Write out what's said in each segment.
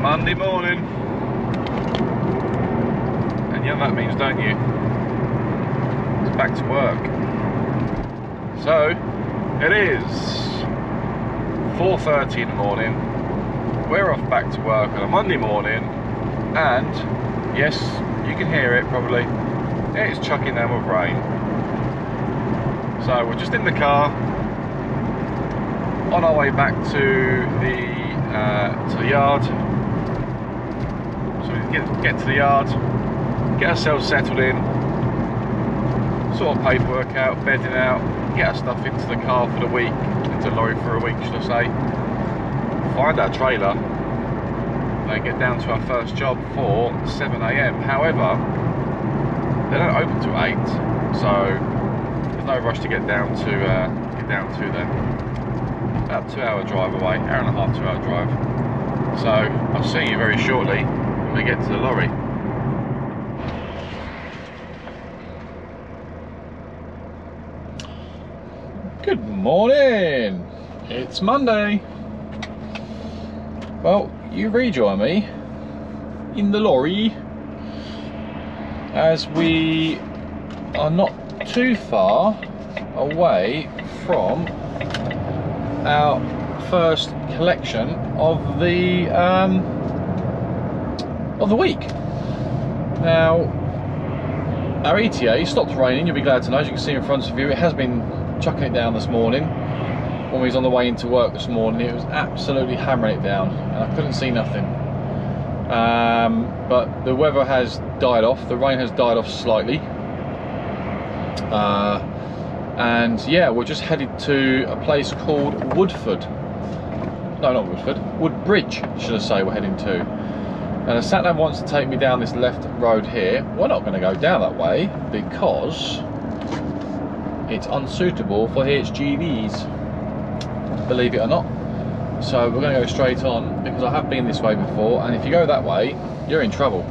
Monday morning. And you know what that means, don't you? It's back to work. So, it is 4:30 in the morning. We're off back to work on a Monday morning. And, yes, you can hear it probably. It's chucking down with rain. So, we're just in the car. On our way back to the yard. So we get to the yard, get ourselves settled in, sort of paperwork out, bedding out, get our stuff into the car for the week, into the lorry for a week, should I say. Find our trailer, and get down to our first job for 7 AM. However, they don't open till 8, so there's no rush to get down to them. About 2 hour drive away, hour and a half, 2 hour drive. So I'll see you very shortly when we get to the lorry. Good morning, it's Monday. Well, you rejoin me in the lorry as we are not too far away from our first collection of the week. Now, our ETA stopped raining, you'll be glad to know. As you can see in front of you, it has been chucking it down this morning. When we was on the way into work this morning, it was absolutely hammering it down and I couldn't see nothing. But the weather has died off, the rain has died off slightly. And yeah, we're just headed to a place called Woodford. No, not Woodford, Woodbridge, should I say, we're heading to. And the sat-nav wants to take me down this left road here. We're not going to go down that way because it's unsuitable for HGVs, believe it or not. So we're going to go straight on because I have been this way before, and if you go that way, you're in trouble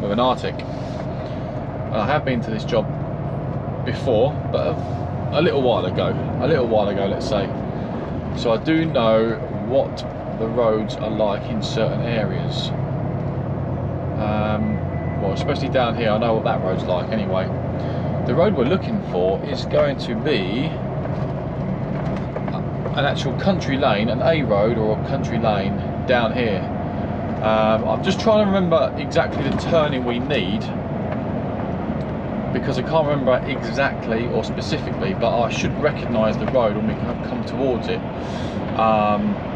with an Arctic. And I have been to this job before, but a little while ago, let's say. So I do know what the roads are like in certain areas. Well, especially down here, I know what that road's like anyway. The road we're looking for is going to be an actual country lane, an A road or a country lane down here. I'm just trying to remember exactly the turning we need, because I can't remember exactly or specifically, but I should recognise the road when we come towards it.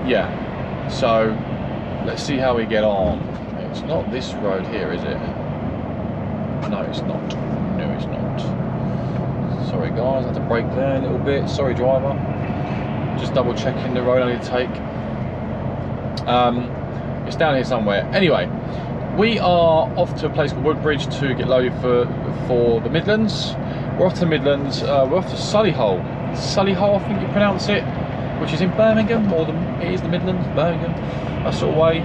Yeah, so let's see how we get on. It's not this road here, is it? No, it's not. No, it's not. Sorry guys, I had to brake there a little bit. Sorry driver. Just double checking the road I need to take. It's down here somewhere. Anyway, we are off to a place called Woodbridge to get loaded for the Midlands. We're off to the Midlands. We're off to Solihull, I think you pronounce it, which is in Birmingham, or it is the Midlands, Birmingham, that sort of way.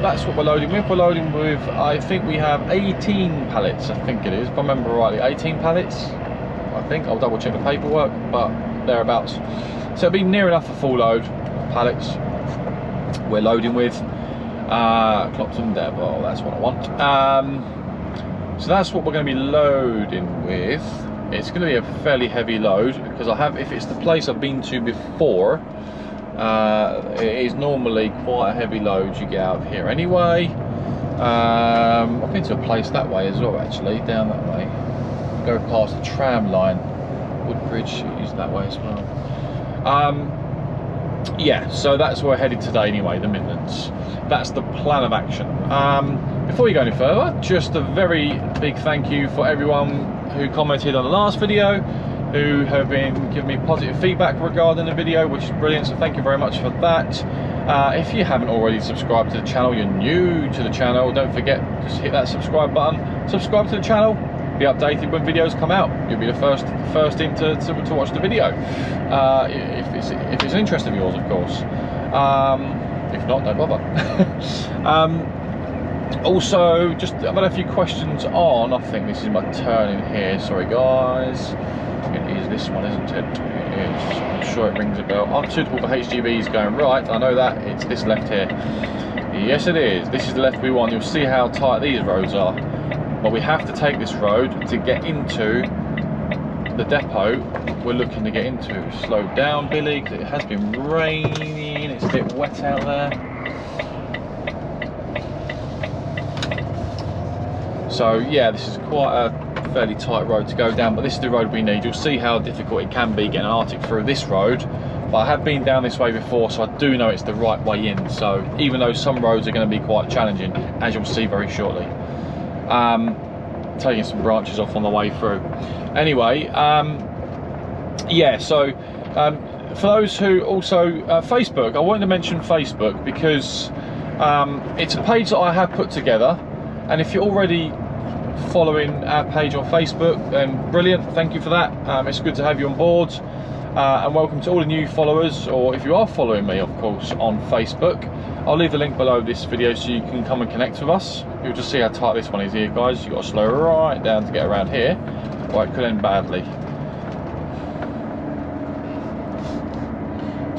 That's what we're loading with. We're loading with, I think we have 18 pallets, I think it is, if I remember rightly, 18 pallets, I think. I'll double check the paperwork, but thereabouts. So it'll be near enough a full load of pallets we're loading with. Clopton Devil, that's what I want. So that's what we're going to be loading with. It's going to be a fairly heavy load because if it's the place I've been to before, it is normally quite a heavy load you get out of here anyway. I've been to a place that way as well, actually, down that way. Go past the tram line. Woodbridge is that way as well. Yeah, so that's where we're headed today anyway, the Midlands. That's the plan of action. Before we go any further, just a very big thank you for everyone who commented on the last video, who have been giving me positive feedback regarding the video, which is brilliant, so thank you very much for that. If you haven't already subscribed to the channel, you're new to the channel, don't forget, just hit that subscribe button, subscribe to the channel, be updated when videos come out. You'll be the first in to watch the video, if it's an interest of yours, of course. If not, no bother. Also, just I've had a few questions on, I think this is my turn in here, sorry guys. It is this one, isn't it? It is. I'm sure it rings a bell. Unsuitable for HGVs going right. I know that. It's this left here. Yes, it is. This is the left we want. You'll see how tight these roads are. But we have to take this road to get into the depot we're looking to get into. Slow down, Billy, because it has been raining. It's a bit wet out there. So yeah, this is quite a fairly tight road to go down, but this is the road we need. You'll see how difficult it can be getting an Arctic through this road, but I have been down this way before, so I do know it's the right way in. So even though some roads are going to be quite challenging, as you'll see very shortly, taking some branches off on the way through. Anyway, yeah, so for those who also Facebook, I wanted to mention Facebook because it's a page that I have put together, and if you're already following our page on Facebook, then brilliant, thank you for that. It's good to have you on board, and welcome to all the new followers, or if you are following me, of course, on Facebook. I'll leave the link below this video so you can come and connect with us. You'll just see how tight this one is here, guys. You've got to slow right down to get around here, or it could end badly.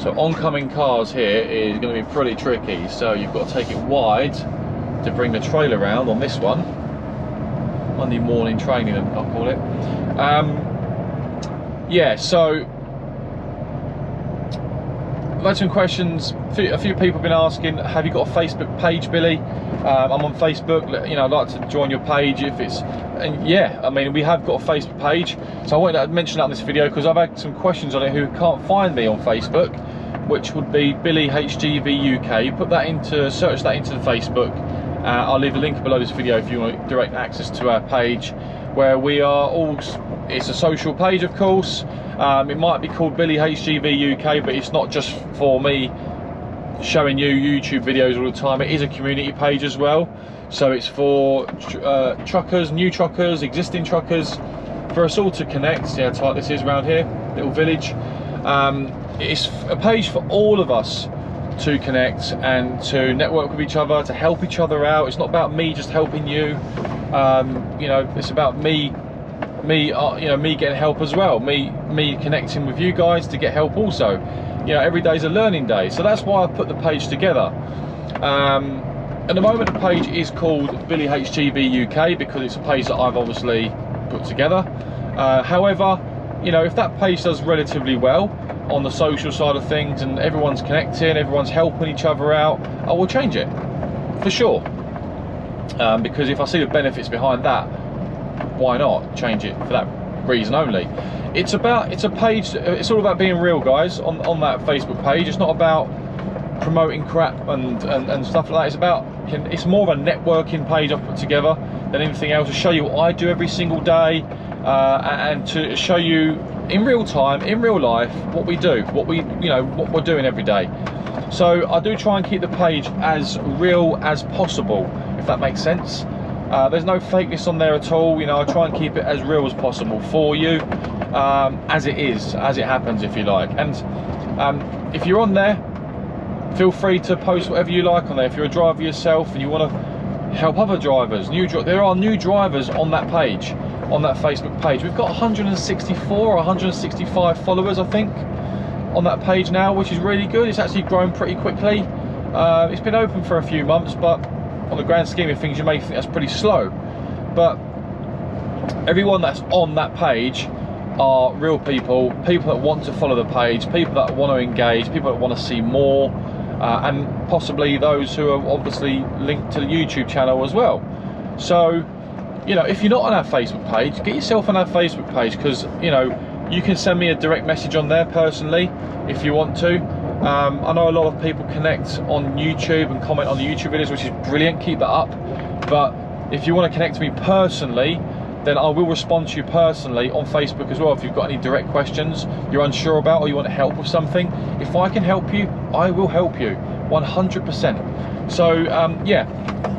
So oncoming cars here is going to be pretty tricky, so you've got to take it wide to bring the trailer around on this one. Monday morning training, I'll call it. Yeah, so I've had some questions. A few people have been asking, have you got a Facebook page, Billy? I'm on Facebook, you know, I'd like to join your page if it's, and yeah, I mean, we have got a Facebook page, so I wanted to mention that in this video because I've had some questions on it who can't find me on Facebook, which would be Billy HGV UK. Put that into, search that into the Facebook. I'll leave a link below this video if you want direct access to our page, where we are all, it's a social page, of course. It might be called Billy HGV UK, but it's not just for me showing you YouTube videos all the time. It is a community page as well, so it's for truckers, new truckers, existing truckers, for us all to connect. See how tight this is around here, little village. It's a page for all of us to connect and to network with each other, to help each other out. It's not about me just helping you, you know, it's about me getting help as well, me connecting with you guys to get help also. You know, every day is a learning day, so that's why I've put the page together. At the moment the page is called Billy HGV UK because it's a page that I've obviously put together. However, you know, if that page does relatively well on the social side of things and everyone's connecting, everyone's helping each other out, I will change it for sure, because if I see the benefits behind that, why not change it for that reason only. It's a page, it's all about being real, guys, on that Facebook page. It's not about promoting crap and stuff like that. It's more of a networking page I've put together than anything else, to show you what I do every single day, and to show you in real time, in real life, what we do, what we're doing every day. So I do try and keep the page as real as possible, if that makes sense. There's no fakeness on there at all. You know, I try and keep it as real as possible for you, as it is, as it happens, if you like. And if you're on there, feel free to post whatever you like on there. If you're a driver yourself and you want to help other drivers, there are new drivers on that page, on that Facebook page. We've got 164 or 165 followers, I think, on that page now, which is really good. It's actually grown pretty quickly. It's been open for a few months, but on the grand scheme of things, you may think that's pretty slow. But everyone that's on that page are real people, people that want to follow the page, people that want to engage, people that want to see more, and possibly those who are obviously linked to the YouTube channel as well. So, you know, if you're not on our Facebook page, get yourself on our Facebook page, because, you know, you can send me a direct message on there personally if you want to. I know a lot of people connect on YouTube and comment on the YouTube videos, which is brilliant, keep that up. But if you want to connect to me personally, then I will respond to you personally on Facebook as well. If you've got any direct questions you're unsure about, or you want help with something, if I can help you, I will help you 100%. So yeah,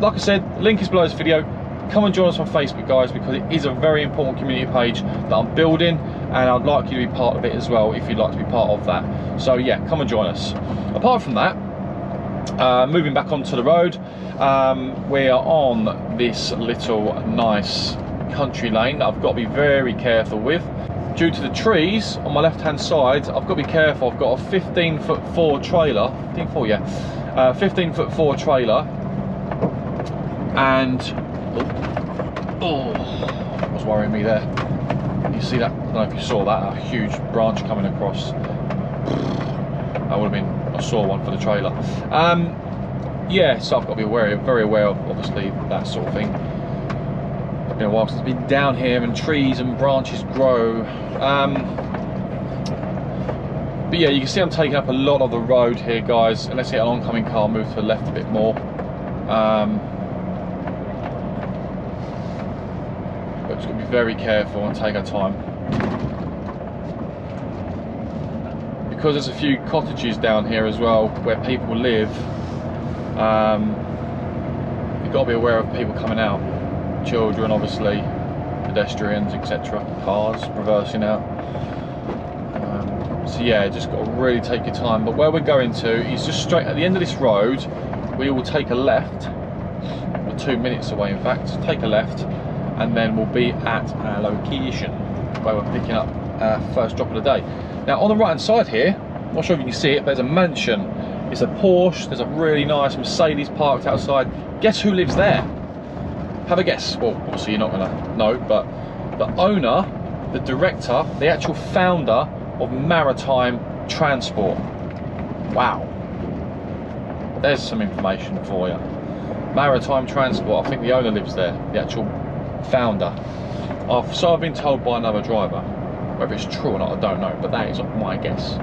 like I said, link is below this video. Come and join us on Facebook, guys, because it is a very important community page that I'm building, and I'd like you to be part of it as well if you'd like to be part of that. So yeah, come and join us. Apart from that, moving back onto the road, we are on this little nice country lane that I've got to be very careful with. due to the trees on my left hand side, I've got to be careful. I've got a 15'4" trailer, 15'4", yeah, 15'4" trailer, and oh, was worrying me there. You see that? I don't know if you saw that, a huge branch coming across. That would have been, I saw one for the trailer. Yeah, so I've got to be very aware of obviously that sort of thing. It's been a while since I've been down here, and trees and branches grow. But yeah, you can see I'm taking up a lot of the road here, guys. And let's hit an oncoming car, move to the left a bit more. But just got to be very careful and take our time. Because there's a few cottages down here as well where people live, you've got to be aware of people coming out, children obviously, pedestrians, etc., cars reversing out. So yeah, just got to really take your time. But where we're going to is just straight at the end of this road. We will take a left, we're 2 minutes away in fact, take a left, and then we'll be at our location where we're picking up our first drop of the day. Now on the right hand side here, I'm not sure if you can see it, but there's a mansion. It's a Porsche, there's a really nice Mercedes parked outside. Guess who lives there? Have a guess. Well, obviously you're not gonna know, but the owner, the director, the actual founder of Maritime Transport. Wow. There's some information for you. Maritime Transport, I think the owner lives there, the actual founder. So I've been told by another driver. Whether it's true or not, I don't know, but that is my guess.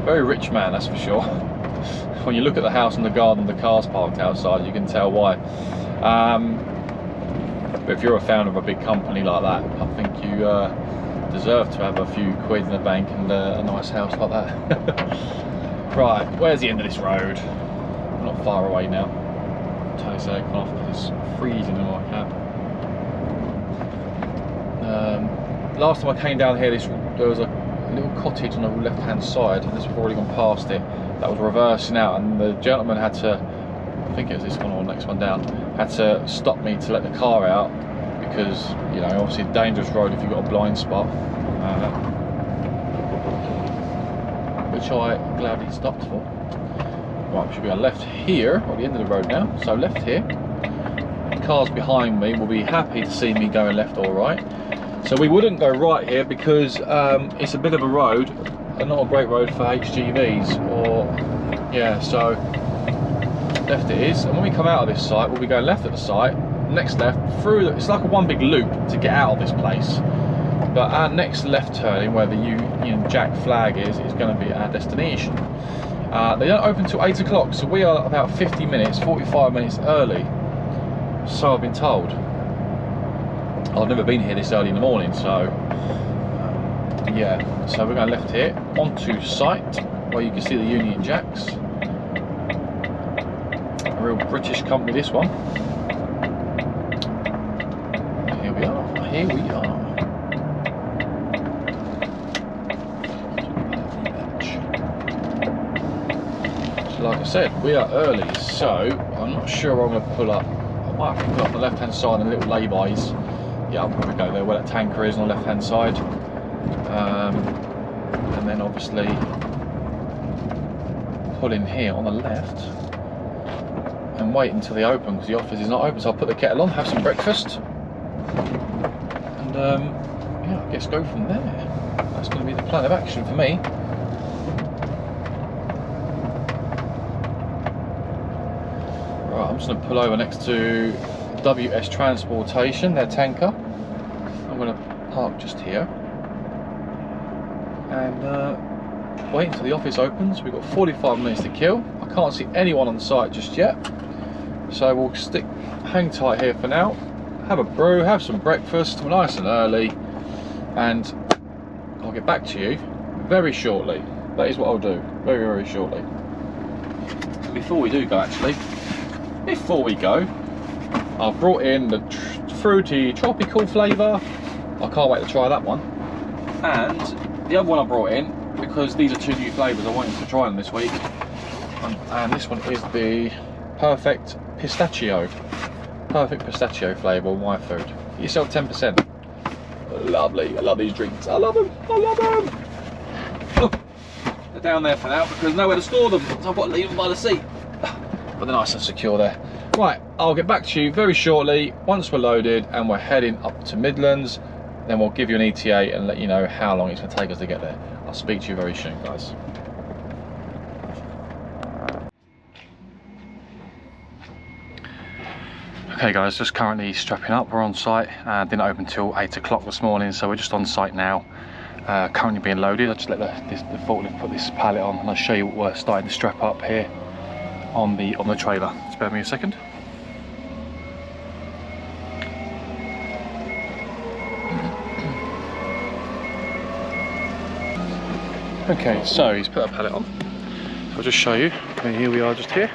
Very rich man, that's for sure. When you look at the house and the garden, the cars parked outside, you can tell why. But if you're a founder of a big company like that, I think you deserve to have a few quid in the bank and a nice house like that. Right, where's the end of this road? I'm not far away now. Turn this aircon off because it's freezing in my cab. Last time I came down here, there was a little cottage on the left hand side, and this we've already gone past it, that was reversing out, and the gentleman had to, I think it was this one or the next one down, had to stop me to let the car out because, you know, obviously a dangerous road if you've got a blind spot, which I gladly stopped for. Right, we should be on left here, or the end of the road now, so left here. Cars behind me will be happy to see me going left or right. So we wouldn't go right here because it's a bit of a road, and not a great road for HGVs, or yeah, so left it is. And when we come out of this site, we'll be going left at the site, next left through it's like a one big loop to get out of this place. But our next left turning, where the Union Jack flag is going to be our destination. They don't open till 8 o'clock, so we are about 50 minutes, 45 minutes early, so I've been told. I've never been here this early in the morning, so yeah, so we're going left here onto site where you can see the Union Jacks. A real British company, this one. Here we are, here we are. So like I said, we are early, so I'm not sure where I'm going to pull up. I might have to pull up on the left hand side and little lay-bys. Yeah, I'll probably go there where that tanker is on the left hand side, and then obviously pull in here on the left and wait until they open, because the office is not open. So I'll put the kettle on, have some breakfast, and yeah, I guess go from there. That's going to be the plan of action for me. Right, I'm just going to pull over next to WS Transportation, their tanker. I'm going to park just here and wait until the office opens. We've got 45 minutes to kill. I can't see anyone on site just yet, so we'll hang tight here for now, have a brew, have some breakfast, we're nice and early, and I'll get back to you very shortly. That is what I'll do, very shortly. Before we do go, actually, before we go, I've brought in the fruity tropical flavour. I can't wait to try that one. And the other one I brought in, because these are two new flavours, I wanted to try them this week. And this one is the perfect pistachio flavour on my food. Get yourself 10%. Lovely. I love these drinks. I love them. I love them. Oh, they're down there for now because there's nowhere to store them, so I've got to leave them by the seat. But they're nice and secure there. Right, I'll get back to you very shortly once we're loaded and we're heading up to Midlands. Then we'll give you an ETA and let you know how long it's going to take us to get there. I'll speak to you very soon, guys. Okay guys, just currently strapping up. We're on site. Didn't open till 8 o'clock this morning, so we're just on site now. Currently being loaded. I'll just let the forklift put this pallet on, and I'll show you what we're starting to strap up here on the trailer. Just bear with me a second. Okay, so he's put a pallet on. So I'll just show you. Here we are, just here.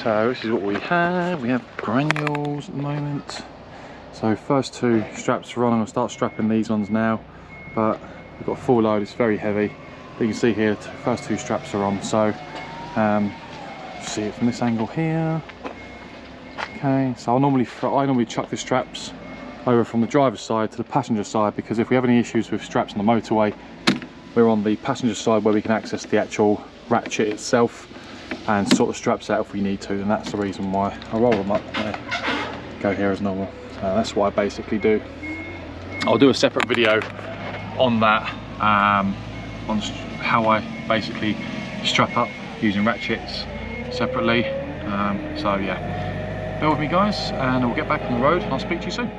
So this is what we have. We have granules at the moment. So first two straps are on. I'm going to start strapping these ones now. But we've got a full load. It's very heavy. But you can see here, the first two straps are on. So see it from this angle here. Okay. So I normally chuck the straps over from the driver's side to the passenger side, because if we have any issues with straps on the motorway, we're on the passenger side where we can access the actual ratchet itself and sort the straps out if we need to, and that's the reason why I roll them up and go here as normal. So that's what I basically do. I'll do a separate video on that, on how I basically strap up using ratchets separately. So yeah, bear with me guys, and we'll get back on the road and I'll speak to you soon.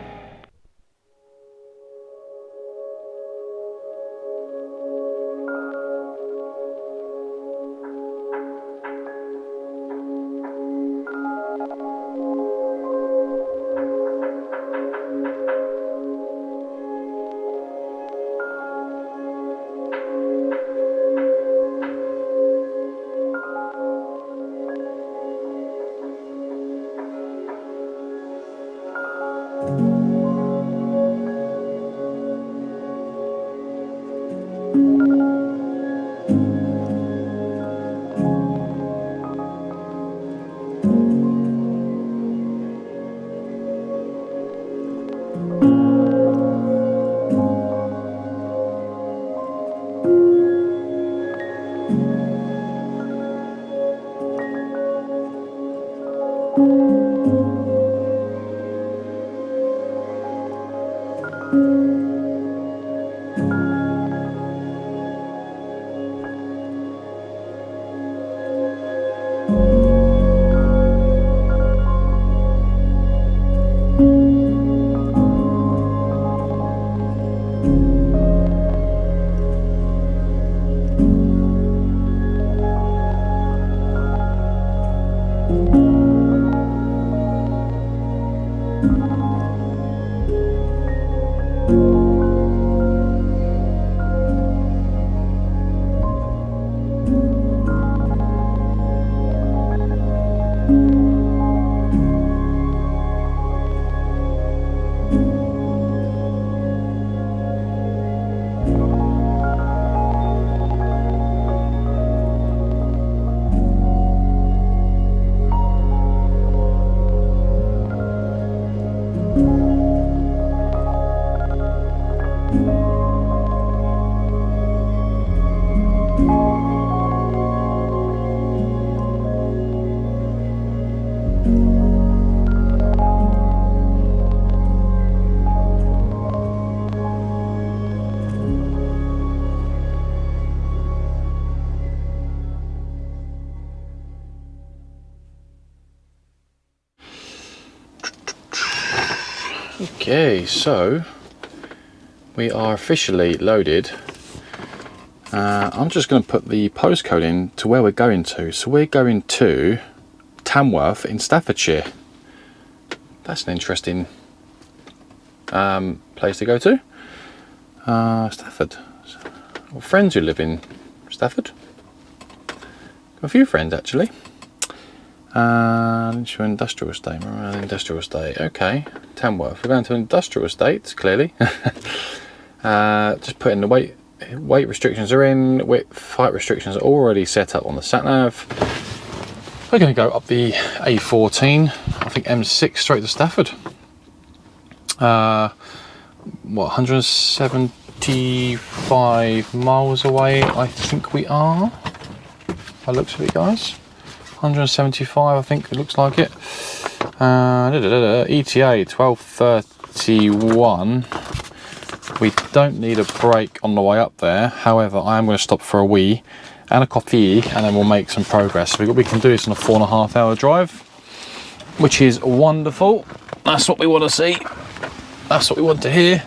Okay, so we are officially loaded. I'm just going to put the postcode in to where we're going to. So we're going to Tamworth in Staffordshire. That's an interesting place to go to. Stafford. Well, friends who live in Stafford. A few friends actually. Industrial estate, industrial estate. Okay, Tamworth. We're going to industrial estates, clearly. Just putting the weight restrictions are in. Height restrictions are already set up on the sat nav. We're going to go up the A14. I think M6 straight to Stafford. what, 175 miles away, I think we are. By the looks of it, guys. 175, I think it looks like it. ETA 12:31. We don't need a break on the way up there. However, I am going to stop for a wee and a coffee, and then we'll make some progress. We can do this on a 4.5 hour drive, which is wonderful. That's what we want to see. That's what we want to hear.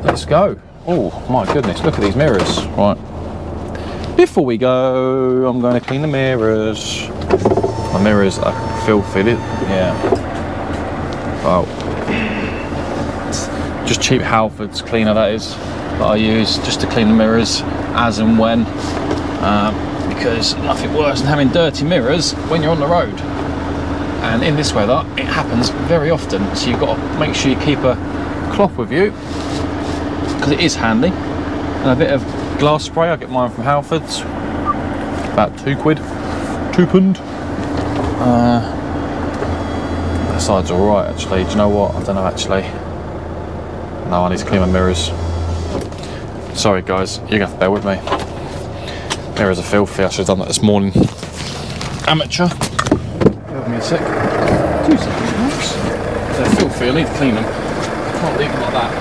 Let's go. Oh my goodness, look at these mirrors. Right. Before we go, I'm going to clean the mirrors. My mirrors are filthy. Yeah. Oh. Just cheap Halfords cleaner, that is, that I use just to clean the mirrors as and when. Because nothing worse than having dirty mirrors when you're on the road. And in this weather, it happens very often. So you've got to make sure you keep a cloth with you, because it is handy. And a bit of glass spray. I get mine from Halfords, about £2, £2. That side's all right, actually. Do you know what? I don't know, actually. No, I need to clean my mirrors. Sorry, guys, you're gonna have to bear with me. Mirrors are filthy. I should have done that this morning. Amateur. Give me a sec. 2 seconds, perhaps. They're filthy. I need to clean them. Can't leave them like that.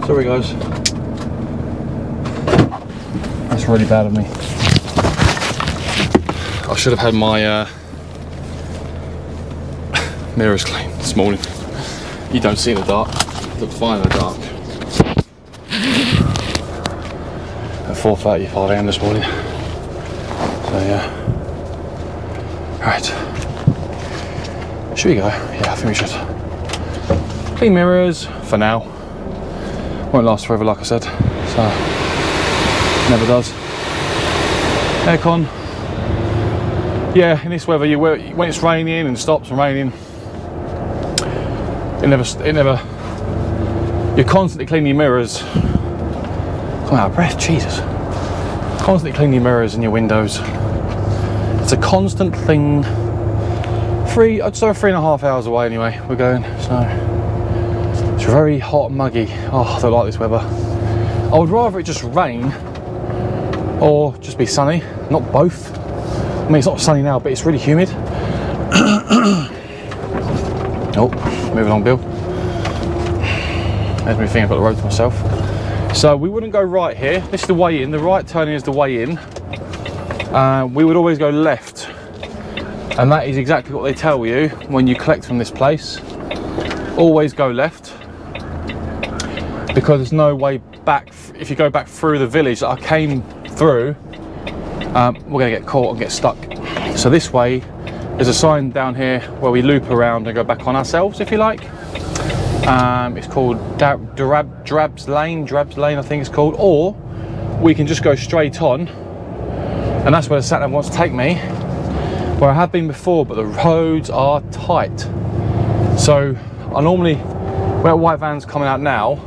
Sorry guys, that's really bad of me. I should have had my mirrors cleaned this morning. You don't see in the dark, it looks fine in the dark. At 4:35 AM this morning. So yeah. Right. Should we go? Yeah, I think we should. Clean mirrors for now. Won't last forever, like I said, so never does. Aircon, yeah, in this weather, when it's raining and stops and raining, it never. You're constantly cleaning your mirrors. I'm out of breath, Jesus. Constantly cleaning your mirrors and your windows. It's a constant thing. I'd say 3.5 hours away anyway. We're going, so. It's very hot and muggy. Oh, I don't like this weather. I would rather it just rain or just be sunny, not both. I mean, it's not sunny now, but it's really humid. Oh, moving along, Bill. There's me thinking about the road to myself. So we wouldn't go right here. This is the way in. The right turning is the way in. We would always go left. And that is exactly what they tell you when you collect from this place. Always go left. Because there's no way back. If you go back through the village that I came through, we're going to get caught and get stuck. So this way, there's a sign down here where we loop around and go back on ourselves, if you like. It's called 𝐿𝐵𝐸𝐺 Lane, I think it's called. Or we can just go straight on, and that's where the sat-nav wants to take me, where I have been before, but the roads are tight. So I normally, where white van's coming out now,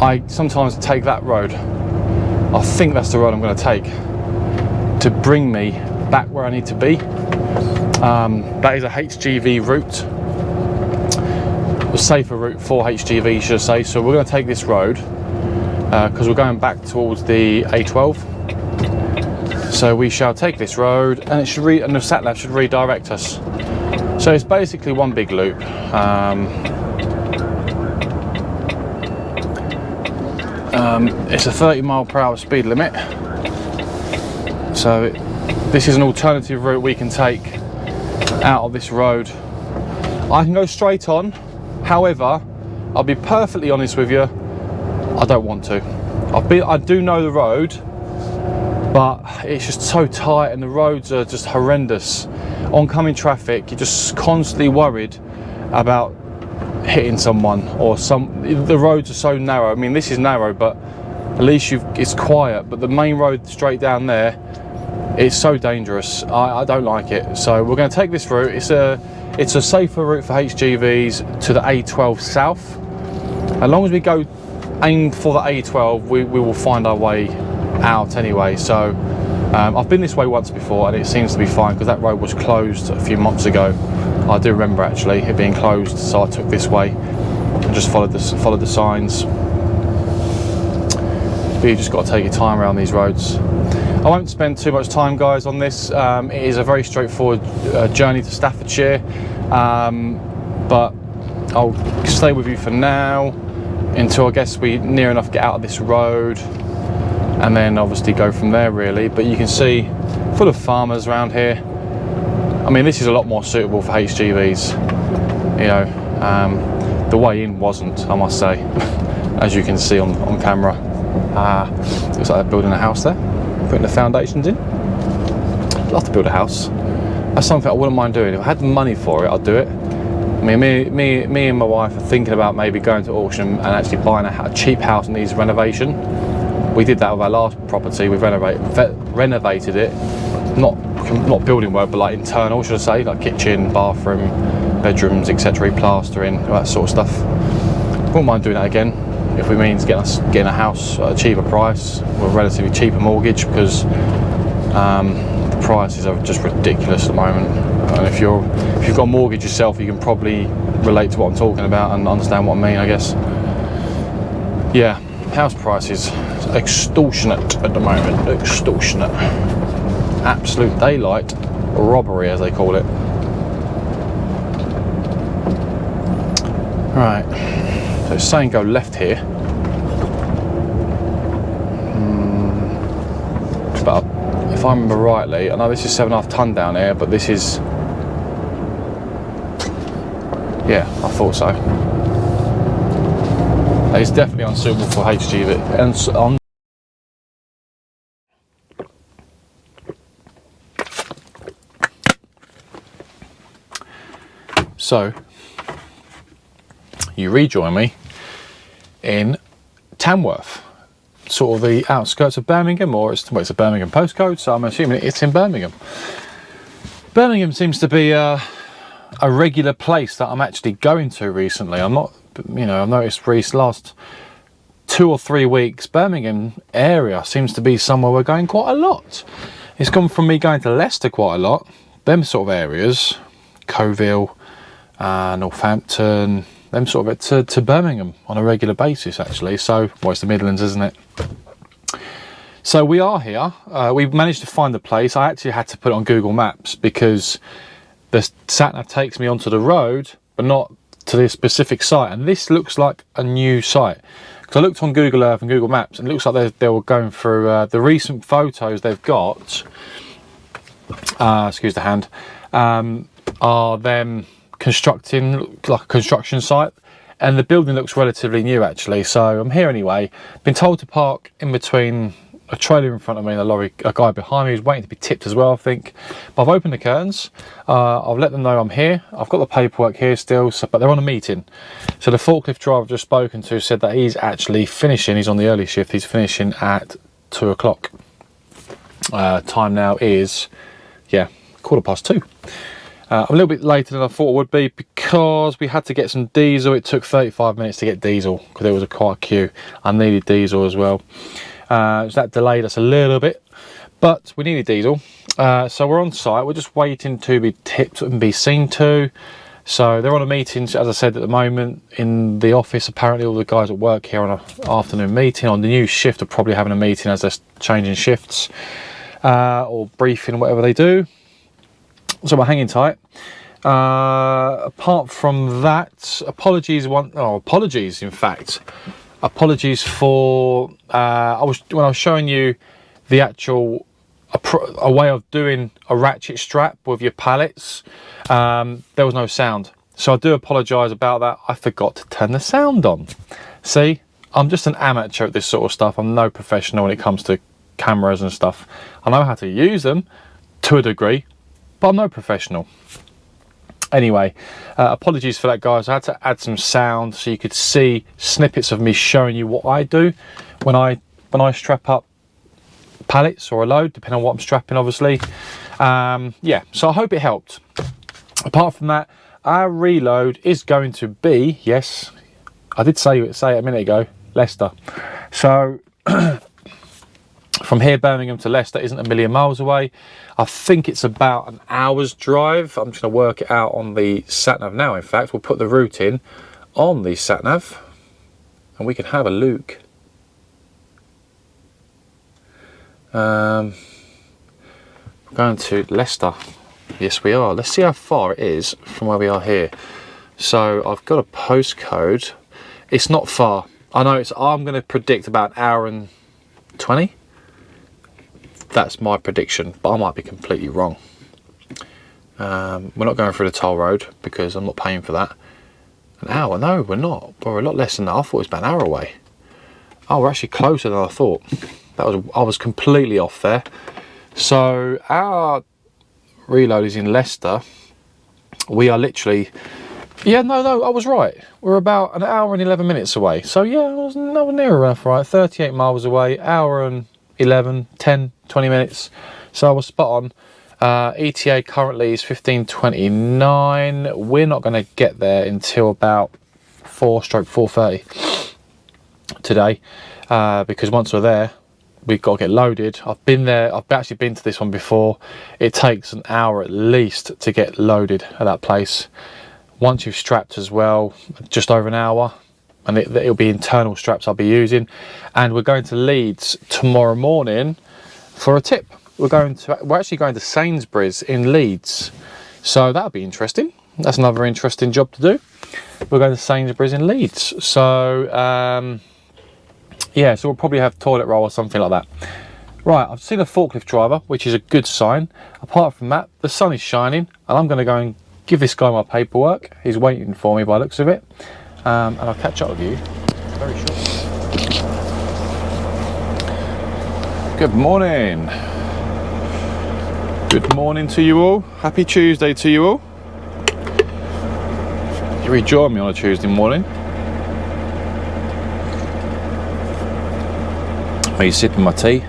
I sometimes take that road. I think that's the road I'm going to take to bring me back where I need to be. That is a HGV route. the safer route for HGV, should I say. So we're going to take this road because we're going back towards the A12. So we shall take this road, and it should and the sat nav should redirect us. So it's basically one big loop. It's a 30 mph speed limit. So this is an alternative route we can take out of this road. I can go straight on. However, I'll be perfectly honest with you, I don't want to. I do know the road, but it's just so tight and the roads are just horrendous. Oncoming traffic, you're just constantly worried about hitting someone or the roads are so narrow. I mean, this is narrow, but at least it's quiet. But the main road straight down there, it's so dangerous. I don't like it. So we're going to take this route. It's a safer route for HGVs to the A12 south. As long as we go aim for the A12, we will find our way out anyway. So I've been this way once before and it seems to be fine because that road was closed a few months ago. I do remember actually it being closed, so I took this way and just followed the signs. But you just got to take your time around these roads. I won't spend too much time, guys, on this. It is a very straightforward journey to Staffordshire, but I'll stay with you for now until I guess we near enough get out of this road, and then obviously go from there really. But you can see full of farmers around here. I mean, this is a lot more suitable for HGVs, you know. The way in wasn't, I must say, as you can see on camera. Looks like they're building a house there, putting the foundations in. I'd love to build a house. That's something I wouldn't mind doing. If I had the money for it, I'd do it. I mean, me and my wife are thinking about maybe going to auction and actually buying a cheap house that needs renovation. We did that with our last property. We've renovated it, not building work, but like internal, should I say, like kitchen, bathroom, bedrooms, etc., plastering, all that sort of stuff. Wouldn't mind doing that again if we means getting a house at a cheaper price with a relatively cheaper mortgage, because the prices are just ridiculous at the moment. And if you've got a mortgage yourself, you can probably relate to what I'm talking about and understand what I mean, I guess. Yeah, house prices extortionate at the moment. Extortionate. Absolute daylight robbery, as they call it. Right, so it's saying go left here. But if I remember rightly, I know this is 7.5 ton down here, but this is, yeah, I thought so. It's definitely unsuitable for HGV. And so you rejoin me in Tamworth, sort of the outskirts of Birmingham, or it's a Birmingham postcode, so I'm assuming it's in Birmingham. Birmingham seems to be a regular place that I'm actually going to recently. I'm not, you know, I've noticed last 2 or 3 weeks, Birmingham area seems to be somewhere we're going quite a lot. It's gone from me going to Leicester quite a lot, them sort of areas, 𝐬𝐿, Northampton, them sort of it, to Birmingham on a regular basis actually. So, well, it's the Midlands, isn't it? So we are here. We've managed to find the place. I actually had to put it on Google Maps because the sat nav takes me onto the road, but not to this specific site. And this looks like a new site. Because I looked on Google Earth and Google Maps, and it looks like they were going through the recent photos they've got. Excuse the hand. Are them constructing like a construction site, and the building looks relatively new actually. So I'm here anyway. Been told to park in between a trailer in front of me and a lorry, a guy behind me who's waiting to be tipped as well, I think. But I've opened the curtains. I've let them know I'm here. I've got the paperwork here still, but they're on a meeting. So the forklift driver I've just spoken to said that he's actually finishing. He's on the early shift. He's finishing at 2 o'clock. Time now is, yeah, 2:15. I'm a little bit later than I thought it would be because we had to get some diesel. It took 35 minutes to get diesel because there was quite a queue. I needed diesel as well. So that delayed us a little bit, but we needed diesel. So we're on site. We're just waiting to be tipped and be seen to. So they're on a meeting, as I said, at the moment in the office. Apparently all the guys at work here on an afternoon meeting. On the new shift are probably having a meeting as they're changing shifts, or briefing, whatever they do. So we're hanging tight. Apart from that, apologies in fact. Apologies for when I was showing you the actual a way of doing a ratchet strap with your pallets, there was no sound, so I do apologise about that. I forgot to turn the sound on. See, I'm just an amateur at this sort of stuff. I'm no professional when it comes to cameras and stuff. I know how to use them to a degree, but I'm no professional. Anyway, apologies for that, guys. I had to add some sound so you could see snippets of me showing you what I do when I strap up pallets or a load, depending on what I'm strapping, obviously. Yeah, so I hope it helped. Apart from that, our reload is going to be, yes, I did say it a minute ago, Leicester. So from here, Birmingham to Leicester isn't a million miles away. I think it's about an hour's drive. I'm just going to work it out on the sat-nav now. In fact, we'll put the route in on the sat-nav and we can have a look. We're going to Leicester. Yes, we are. Let's see how far it is from where we are here. So I've got a postcode. It's not far. I know I'm going to predict about an hour and 20. That's my prediction, but I might be completely wrong. We're not going through the toll road because I'm not paying for that. An hour? No, we're not. We're a lot less than that. I thought it was about an hour away. Oh, we're actually closer than I thought. I was completely off there. So our reload is in Leicester. We are literally, yeah, no, I was right. We're about an hour and 11 minutes away. So yeah, I was near enough, right? 38 miles away, hour and 11, 10, 20 minutes. So I was spot on. ETA currently is 15:29. We're not going to get there until about 4/4:30 today, because once we're there, we've got to get loaded. I've been there. I've actually been to this one before. It takes an hour at least to get loaded at that place. Once you've strapped as well, just over an hour. And it'll be internal straps I'll be using. And we're going to Leeds tomorrow morning for a tip. We're actually going to Sainsbury's in Leeds. So that'll be interesting. That's another interesting job to do. We're going to Sainsbury's in Leeds. So yeah, so we'll probably have toilet roll or something like that. Right, I've seen a forklift driver, which is a good sign. Apart from that, the sun is shining and I'm going to go and give this guy my paperwork. He's waiting for me by the looks of it. And I'll catch up with you very shortly. Good morning. Good morning to you all. Happy Tuesday to you all. You rejoin me on a Tuesday morning. Are you sipping my tea?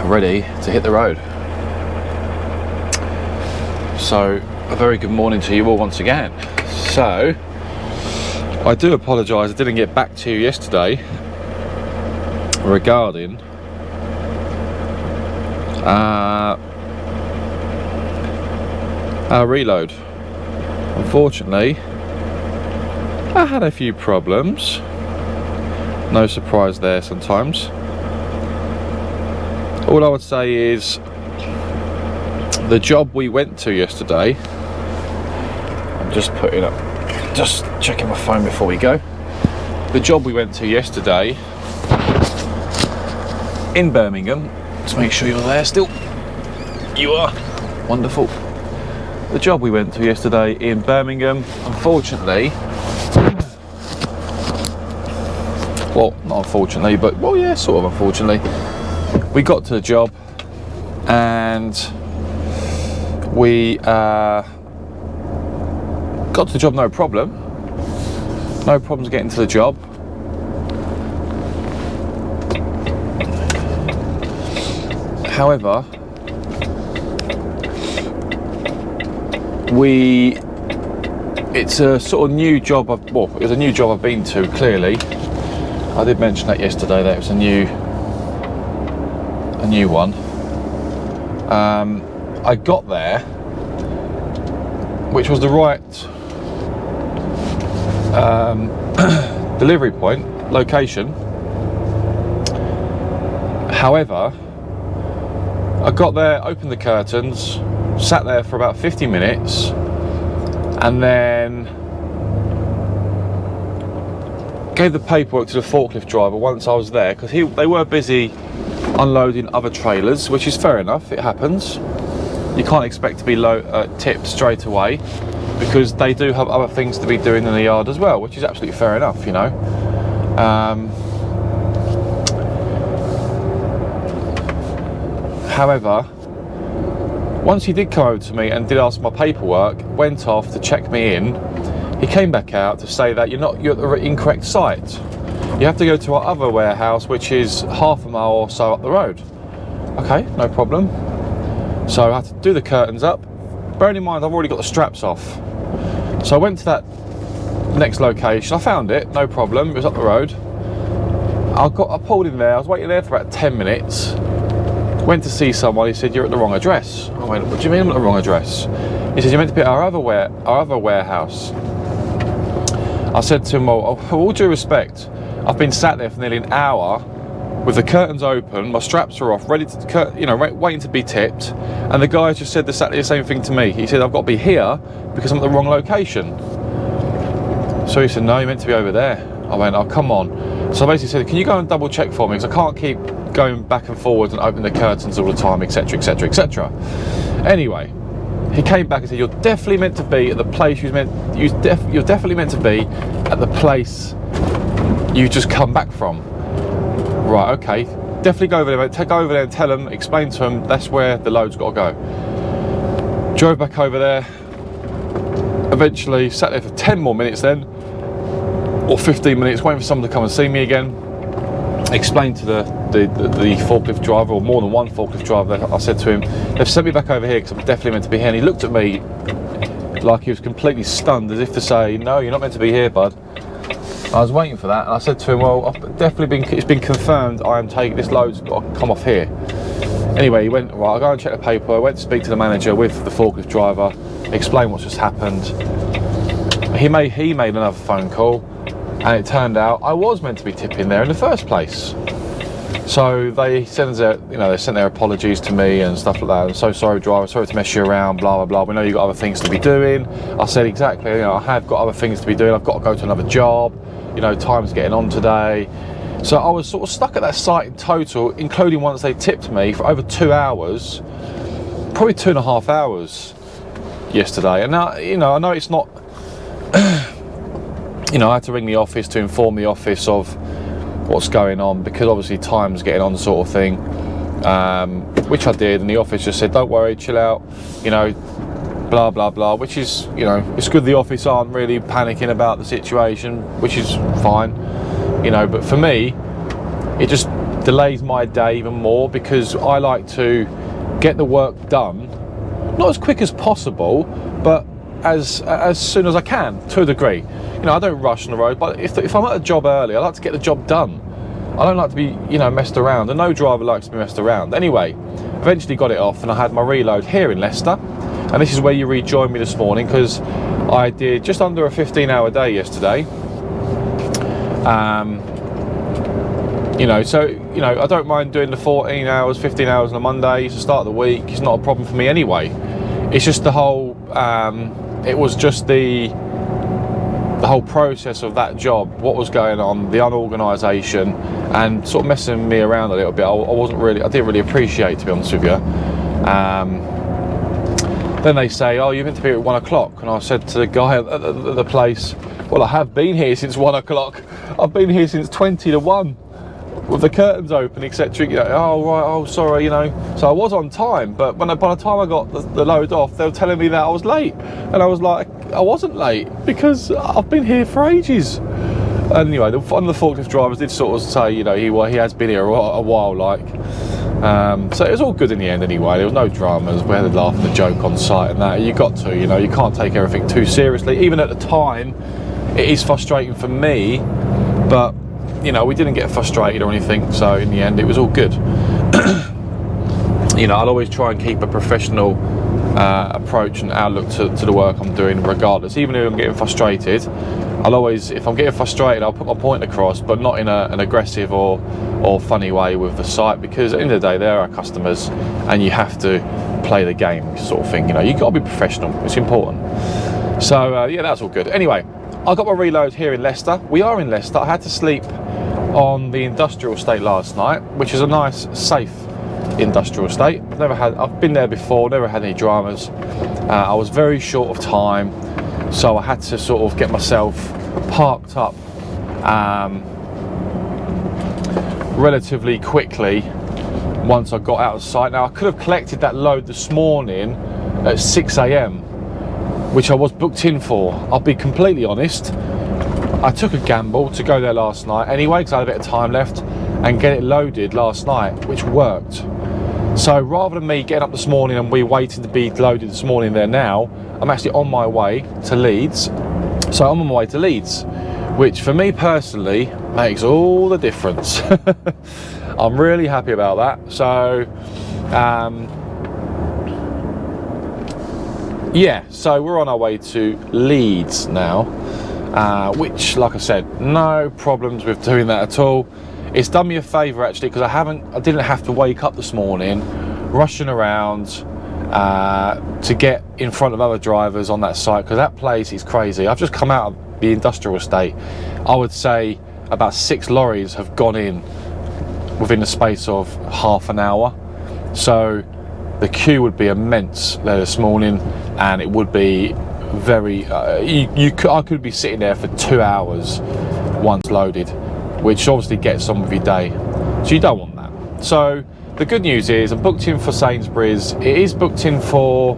Ready to hit the road. So a very good morning to you all once again. So I do apologise I didn't get back to you yesterday regarding our reload. Unfortunately, I had a few problems. No surprise there sometimes. All I would say is the job we went to yesterday, I'm just checking my phone before we go. The job we went to yesterday in Birmingham, let's make sure you're there still. You are. Wonderful. The job we went to yesterday in Birmingham, unfortunately, well, not unfortunately, but well, yeah, sort of unfortunately, we got to the job and we got to the job no problem. No problems getting to the job. However, it's a sort of new job. It was a new job I've been to, clearly. I did mention that yesterday, that it was a new one. I got there, which was the right delivery point, location. However, I got there, opened the curtains, sat there for about 50 minutes, and then gave the paperwork to the forklift driver once I was there, because they were busy unloading other trailers, which is fair enough, it happens. You can't expect to be tipped straight away, because they do have other things to be doing in the yard as well, which is absolutely fair enough, you know. However, once he did come over to me and did ask my paperwork, went off to check me in, he came back out to say that you're at the incorrect site. You have to go to our other warehouse, which is half a mile or so up the road. Okay, no problem. So I had to do the curtains up. Bearing in mind, I've already got the straps off. So I went to that next location. I found it, no problem. It was up the road. I pulled in there. I was waiting there for about 10 minutes. Went to see someone. He said, "You're at the wrong address." I went, "What do you mean I'm at the wrong address?" He said, "You're meant to be at our other warehouse." I said to him, "Well, with all due respect, I've been sat there for nearly an hour with the curtains open, my straps are off, ready to, you know, waiting to be tipped, and the guy just said exactly the same thing to me. He said, I've got to be here because I'm at the wrong location." So he said, "No, you're meant to be over there." I went, "Oh, come on." So I basically said, "Can you go and double check for me, because I can't keep going back and forwards and opening the curtains all the time, etc, etc, etc." Anyway, he came back and said, "You're definitely meant to be at the place you're definitely meant to be at the place you just come back from." Right, okay, definitely go over there, mate. Go over there and tell them, explain to them that's where the load's got to go. Drove back over there, eventually sat there for 10 more minutes then, or 15 minutes, waiting for someone to come and see me again. Explained to the forklift driver, or more than one forklift driver, I said to him, "They've sent me back over here because I'm definitely meant to be here." And he looked at me like he was completely stunned, as if to say, "No, you're not meant to be here, bud." I was waiting for that, and I said to him, "Well, it's been confirmed I am taking this load's got to come off here." Anyway, he went, "Right, I'll go and check the paper." I went to speak to the manager with the forklift driver, explain what's just happened. He made another phone call, and it turned out I was meant to be tipping there in the first place. So they sent their apologies to me and stuff like that. "I'm so sorry, driver, sorry to mess you around, blah blah blah. We know you've got other things to be doing." I said, "Exactly, you know, I have got other things to be doing. I've got to go to another job. You know, time's getting on today." So I was sort of stuck at that site in total, including once they tipped me, for over 2 hours, probably 2.5 hours yesterday. And now, you know, I know it's not, you know, I had to ring the office to inform the office of what's going on, because obviously time's getting on, sort of thing, which I did, and the office just said, "Don't worry, chill out, you know, blah blah blah," which is, you know, it's good the office aren't really panicking about the situation, which is fine, you know. But for me, it just delays my day even more, because I like to get the work done, not as quick as possible, but as soon as I can, to a degree. You know, I don't rush on the road, but if I'm at a job early, I like to get the job done. I don't like to be, you know, messed around, and no driver likes to be messed around. Anyway, eventually got it off, and I had my reload here in Leicester, and this is where you rejoined me this morning, because I did just under a 15-hour day yesterday. You know, so, you know, I don't mind doing the 14 hours, 15 hours on a Monday. It's the start of the week. It's not a problem for me anyway. It's just the whole, it was just the whole process of that job, what was going on, the unorganisation, and sort of messing me around a little bit. I didn't really appreciate, to be honest with you. Then they say, "Oh, you're meant to be here at 1 o'clock." And I said to the guy at the place, "Well, I have been here since 1 o'clock. I've been here since 20 to 1. With the curtains open, etc." You know, "Oh right, oh sorry," you know. So I was on time, but by the time I got the load off, they were telling me that I was late, and I was like, I wasn't late, because I've been here for ages. Anyway, one of the forklift drivers did sort of say, you know, he has been here a while, like. So it was all good in the end anyway. There was no dramas. We had a laugh and a joke on site and that. You got to, you know, you can't take everything too seriously. Even at the time, it is frustrating for me, but you know, we didn't get frustrated or anything, so in the end it was all good. you know, I'll always try and keep a professional approach and outlook to the work I'm doing, regardless. Even if I'm getting frustrated, I'll always, if I'm getting frustrated, I'll put my point across, but not in an aggressive or funny way with the site, because at the end of the day, they're our customers, and you have to play the game, sort of thing. You know, you've got to be professional. It's important. So yeah, that's all good. Anyway, I got my reload here in Leicester. We are in Leicester. I had to sleep on the industrial estate last night, which is a nice, safe industrial estate. I've been there before, never had any dramas. I was very short of time, so I had to sort of get myself parked up relatively quickly once I got out of sight. Now, I could have collected that load this morning at 6 AM, which I was booked in for. I'll be completely honest, I took a gamble to go there last night anyway, because I had a bit of time left, and get it loaded last night, which worked. So rather than me getting up this morning and we waiting to be loaded this morning there now, I'm actually on my way to Leeds. So I'm on my way to Leeds, which for me personally makes all the difference. I'm really happy about that. So yeah, so we're on our way to Leeds now, which, like I said, no problems with doing that at all. It's done me a favour actually, because I didn't have to wake up this morning rushing around to get in front of other drivers on that site, because that place is crazy. I've just come out of the industrial estate. I would say about 6 lorries have gone in within the space of half an hour. So the queue would be immense there this morning, and it would be very I could be sitting there for 2 hours once loaded, which obviously gets some of your day, so you don't want that. So the good news is I'm booked in for Sainsbury's. It is booked in for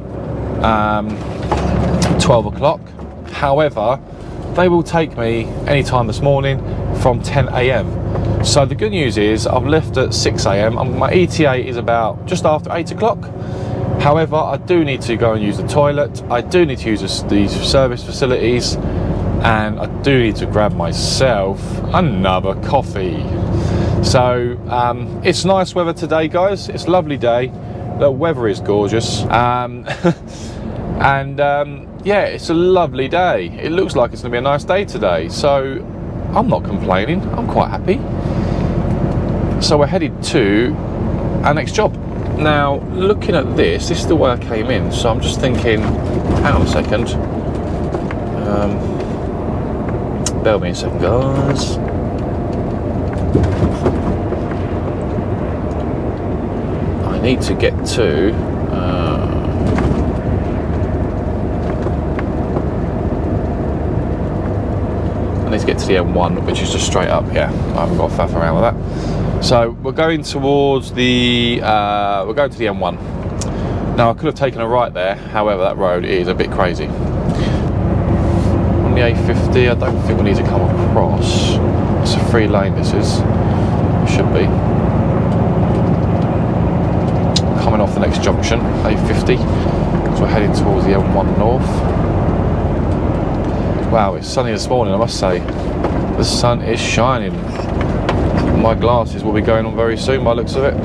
12 o'clock. However, they will take me anytime this morning from 10 AM. So the good news is I've left at 6 AM and my ETA is about just after 8 o'clock. However, I do need to go and use the toilet. I do need to use these service facilities, and I do need to grab myself another coffee. So it's nice weather today, guys. It's a lovely day. The weather is gorgeous, and yeah, it's a lovely day. It looks like it's gonna be a nice day today, so I'm not complaining. I'm quite happy. So we're headed to our next job. Now, looking at this is the way I came in, so I'm just thinking, hang on a second, bear with me a second, guys. I need to get to the M1, which is just straight up. Yeah, I haven't got to faff around with that. So we're going towards the we're going to the M1. Now, I could have taken a right there, however that road is a bit crazy. On the A50, I don't think we need to come across. It's a free lane, this is. It should be. Coming off the next junction, A50, so we're heading towards the M1 North. Wow, it's sunny this morning, I must say. The sun is shining. My glasses will be going on very soon by the looks of it.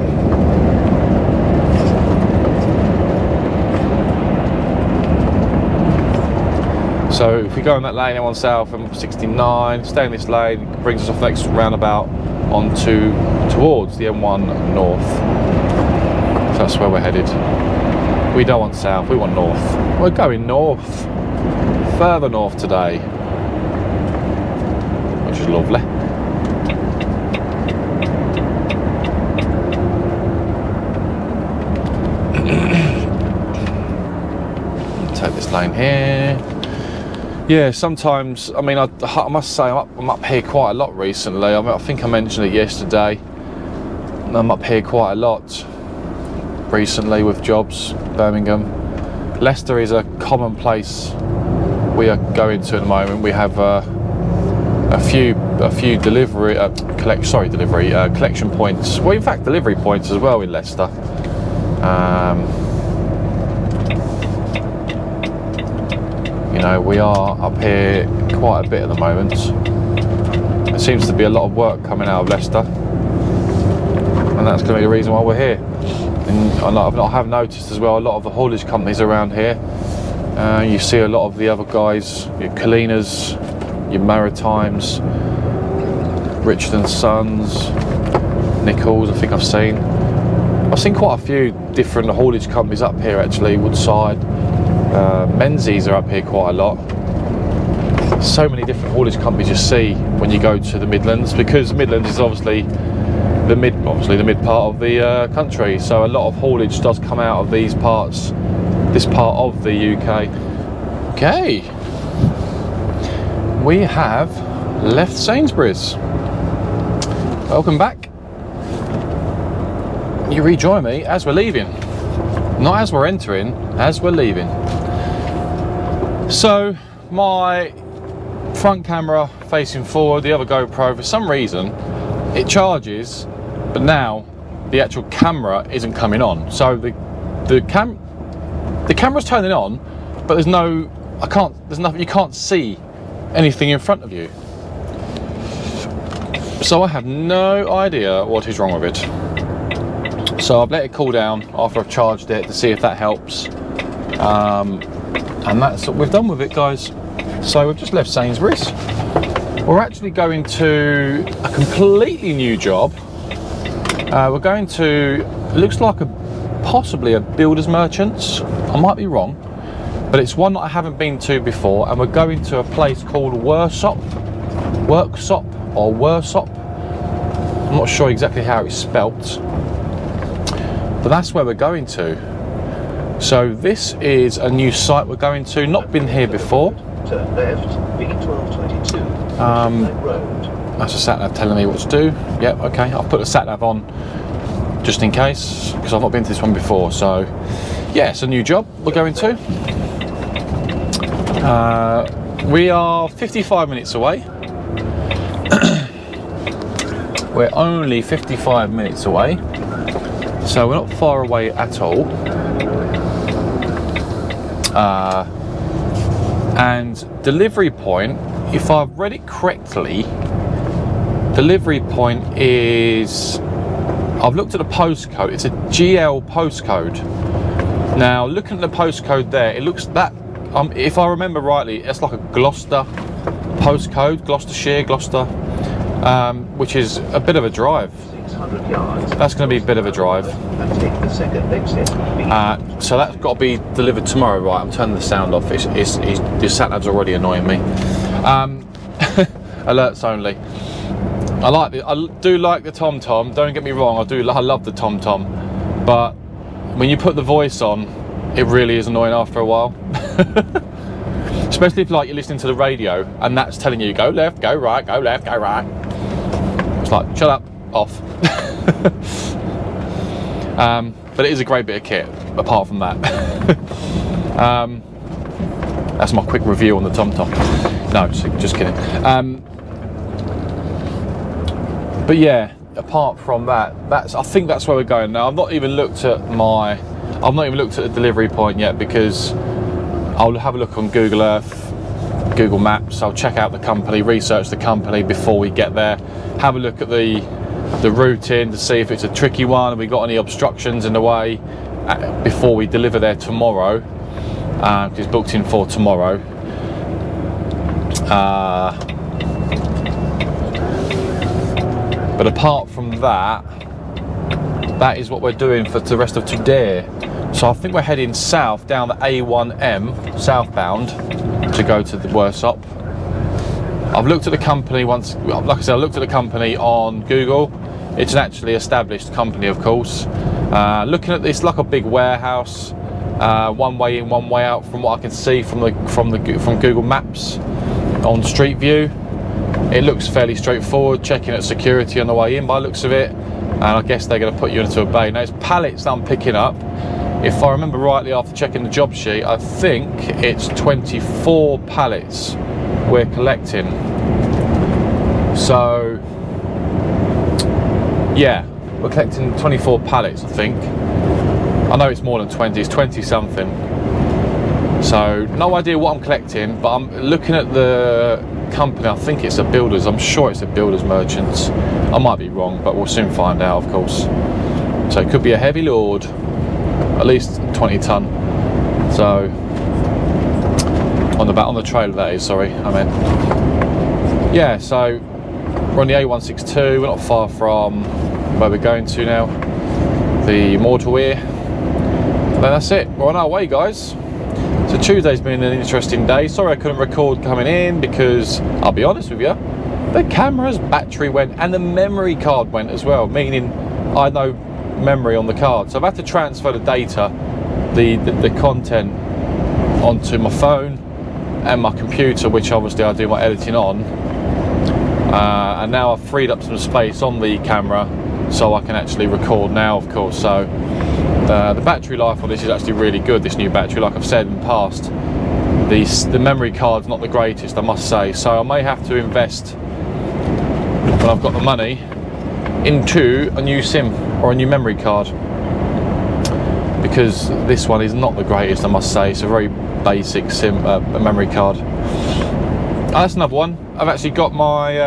So if we go on that lane, M1 South, M69, stay in this lane, brings us off the next roundabout towards the M1 North. So that's where we're headed. We don't want south, we want north. We're going north. Further north today, which is lovely. Take this lane here. Yeah, sometimes, I mean, I must say I'm up here quite a lot recently. I mean, I think I mentioned it yesterday. I'm up here quite a lot recently with jobs, Birmingham. Leicester is a common place we are going to at the moment. We have a few collection points. Well, in fact, delivery points as well in Leicester. You know, we are up here quite a bit at the moment. There seems to be a lot of work coming out of Leicester, and that's going to be the reason why we're here. And I have noticed as well, a lot of the haulage companies around here, you see a lot of the other guys, your Cleaners, your Maritimes, Richard & Sons, Nichols, I think I've seen quite a few different haulage companies up here actually. Woodside, Menzies are up here quite a lot. So many different haulage companies you see when you go to the Midlands, because the Midlands is obviously the mid part of the country, so a lot of haulage does come out of these parts, this part of the UK. Okay, we have left Sainsbury's. Welcome back. You rejoin me as we're leaving, not as we're entering, as we're leaving. So my front camera facing forward, the other GoPro, for some reason it charges, but now the actual camera isn't coming on. So the camera's turning on, but there's nothing, you can't see anything in front of you. So I have no idea what is wrong with it. So I've let it cool down after I've charged it to see if that helps. And that's what we've done with it, guys. So we've just left Sainsbury's. We're actually going to a completely new job. We're going to, it looks like possibly a builder's merchants. I might be wrong, but it's one that I haven't been to before, and we're going to a place called Worksop. I'm not sure exactly how it's spelt, but that's where we're going to. So this is a new site we're going to, not been here before. Turn left, B1222, that's a sat nav telling me what to do. Yep, okay, I'll put the sat nav on just in case, because I've not been to this one before. So yeah, it's a new job we're going to. We are 55 minutes away. We're only 55 minutes away, so we're not far away at all. And delivery point, if I've read it correctly, delivery point is, I've looked at the postcode, it's a GL postcode. Now looking at the postcode there, it looks that, if I remember rightly, it's like a Gloucester postcode, Gloucester, which is a bit of a drive. 600 yards. That's going to be a bit of a drive. And take the second exit. So that's got to be delivered tomorrow, right? I'm turning the sound off. The sat nav's already annoying me. Alerts only. I do like the TomTom. Don't get me wrong. I love the TomTom, but when you put the voice on, it really is annoying after a while. Especially if you're listening to the radio and that's telling you go left, go right, go left, go right. It's like, shut up, off. But it is a great bit of kit, apart from that. That's my quick review on the TomTom. No, just kidding. But yeah, apart from that, I think that's where we're going now. I've not even looked at the delivery point yet, because I'll have a look on Google Earth, Google Maps. I'll check out the company, research the company before we get there, have a look at the routing to see if it's a tricky one, have we got any obstructions in the way before we deliver there tomorrow, because it's booked in for tomorrow. But apart from that, that is what we're doing for the rest of today. So I think we're heading south down the A1M southbound to go to the Worksop. I've looked at the company once, like I said, I looked at the company on Google. It's an actually established company, of course. Looking at this, like a big warehouse, one way in, one way out, from what I can see from Google Maps on Street View. It looks fairly straightforward. Checking at security on the way in by the looks of it, and I guess they're going to put you into a bay. Now it's pallets that I'm picking up. If I remember rightly, after checking the job sheet, I think it's 24 pallets we're collecting. So yeah, we're collecting 24 pallets, I think. I know it's more than 20, it's 20 something. So no idea what I'm collecting, but I'm looking at the company. I think it's a builder's, I'm sure it's a builder's merchants. I might be wrong, but we'll soon find out, of course. So it could be a heavy load, at least 20 ton. So on the trailer, that is, sorry, I meant. Yeah, so we're on the A162, we're not far from where we're going to now, the motorway. And then that's it, we're on our way, guys. So Tuesday's been an interesting day. Sorry I couldn't record coming in because, I'll be honest with you, the camera's battery went and the memory card went as well, meaning I had no memory on the card. So I've had to transfer the data, the content onto my phone and my computer, which obviously I do my editing on. And now I've freed up some space on the camera so I can actually record now, of course. So the battery life on this is actually really good, this new battery. Like I've said in the past, the memory card's not the greatest, I must say. So I may have to invest, when I've got the money, into a new SIM or a new memory card, because this one is not the greatest, I must say. It's a very basic SIM memory card. That's another one. I've actually got my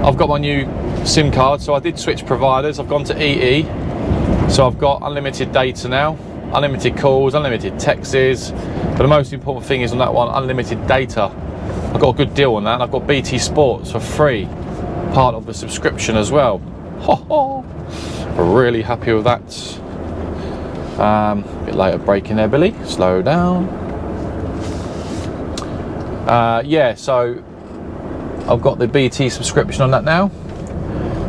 I've got my new SIM card, so I did switch providers. I've gone to EE, so I've got unlimited data now, unlimited calls, unlimited texts, but the most important thing is on that one, unlimited data. I've got a good deal on that, and I've got BT Sports for free, part of the subscription as well. Really happy with that. A bit later braking there, Billy, slow down. Yeah, so I've got the BT subscription on that now.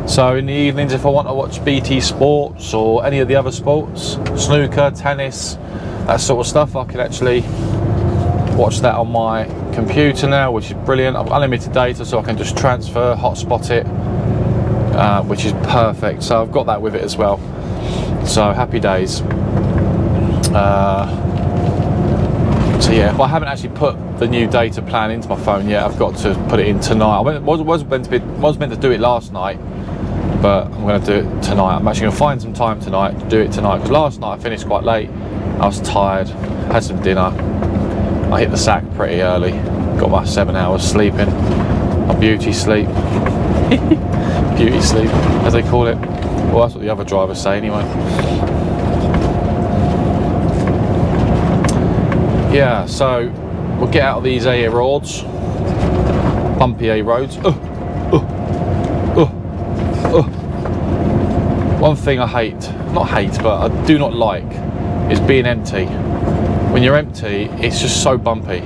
So in the evenings, if I want to watch BT Sports or any of the other sports, snooker, tennis, that sort of stuff, I can actually watch that on my computer now, which is brilliant. I've got unlimited data, so I can just transfer, hotspot it, which is perfect. So I've got that with it as well. So happy days. So yeah, if I haven't actually put the new data plan into my phone yet, I've got to put it in tonight. I was meant to do it last night, but I'm going to do it tonight. I'm actually going to find some time tonight to do it tonight, because last night I finished quite late. I was tired, had some dinner. I hit the sack pretty early. Got my 7 hours sleeping. My beauty sleep. Beauty sleep, as they call it. Well, that's what the other drivers say anyway. Yeah, so we'll get out of these A roads, bumpy A roads. One thing I not hate, but I do not like, is being empty. When you're empty, it's just so bumpy.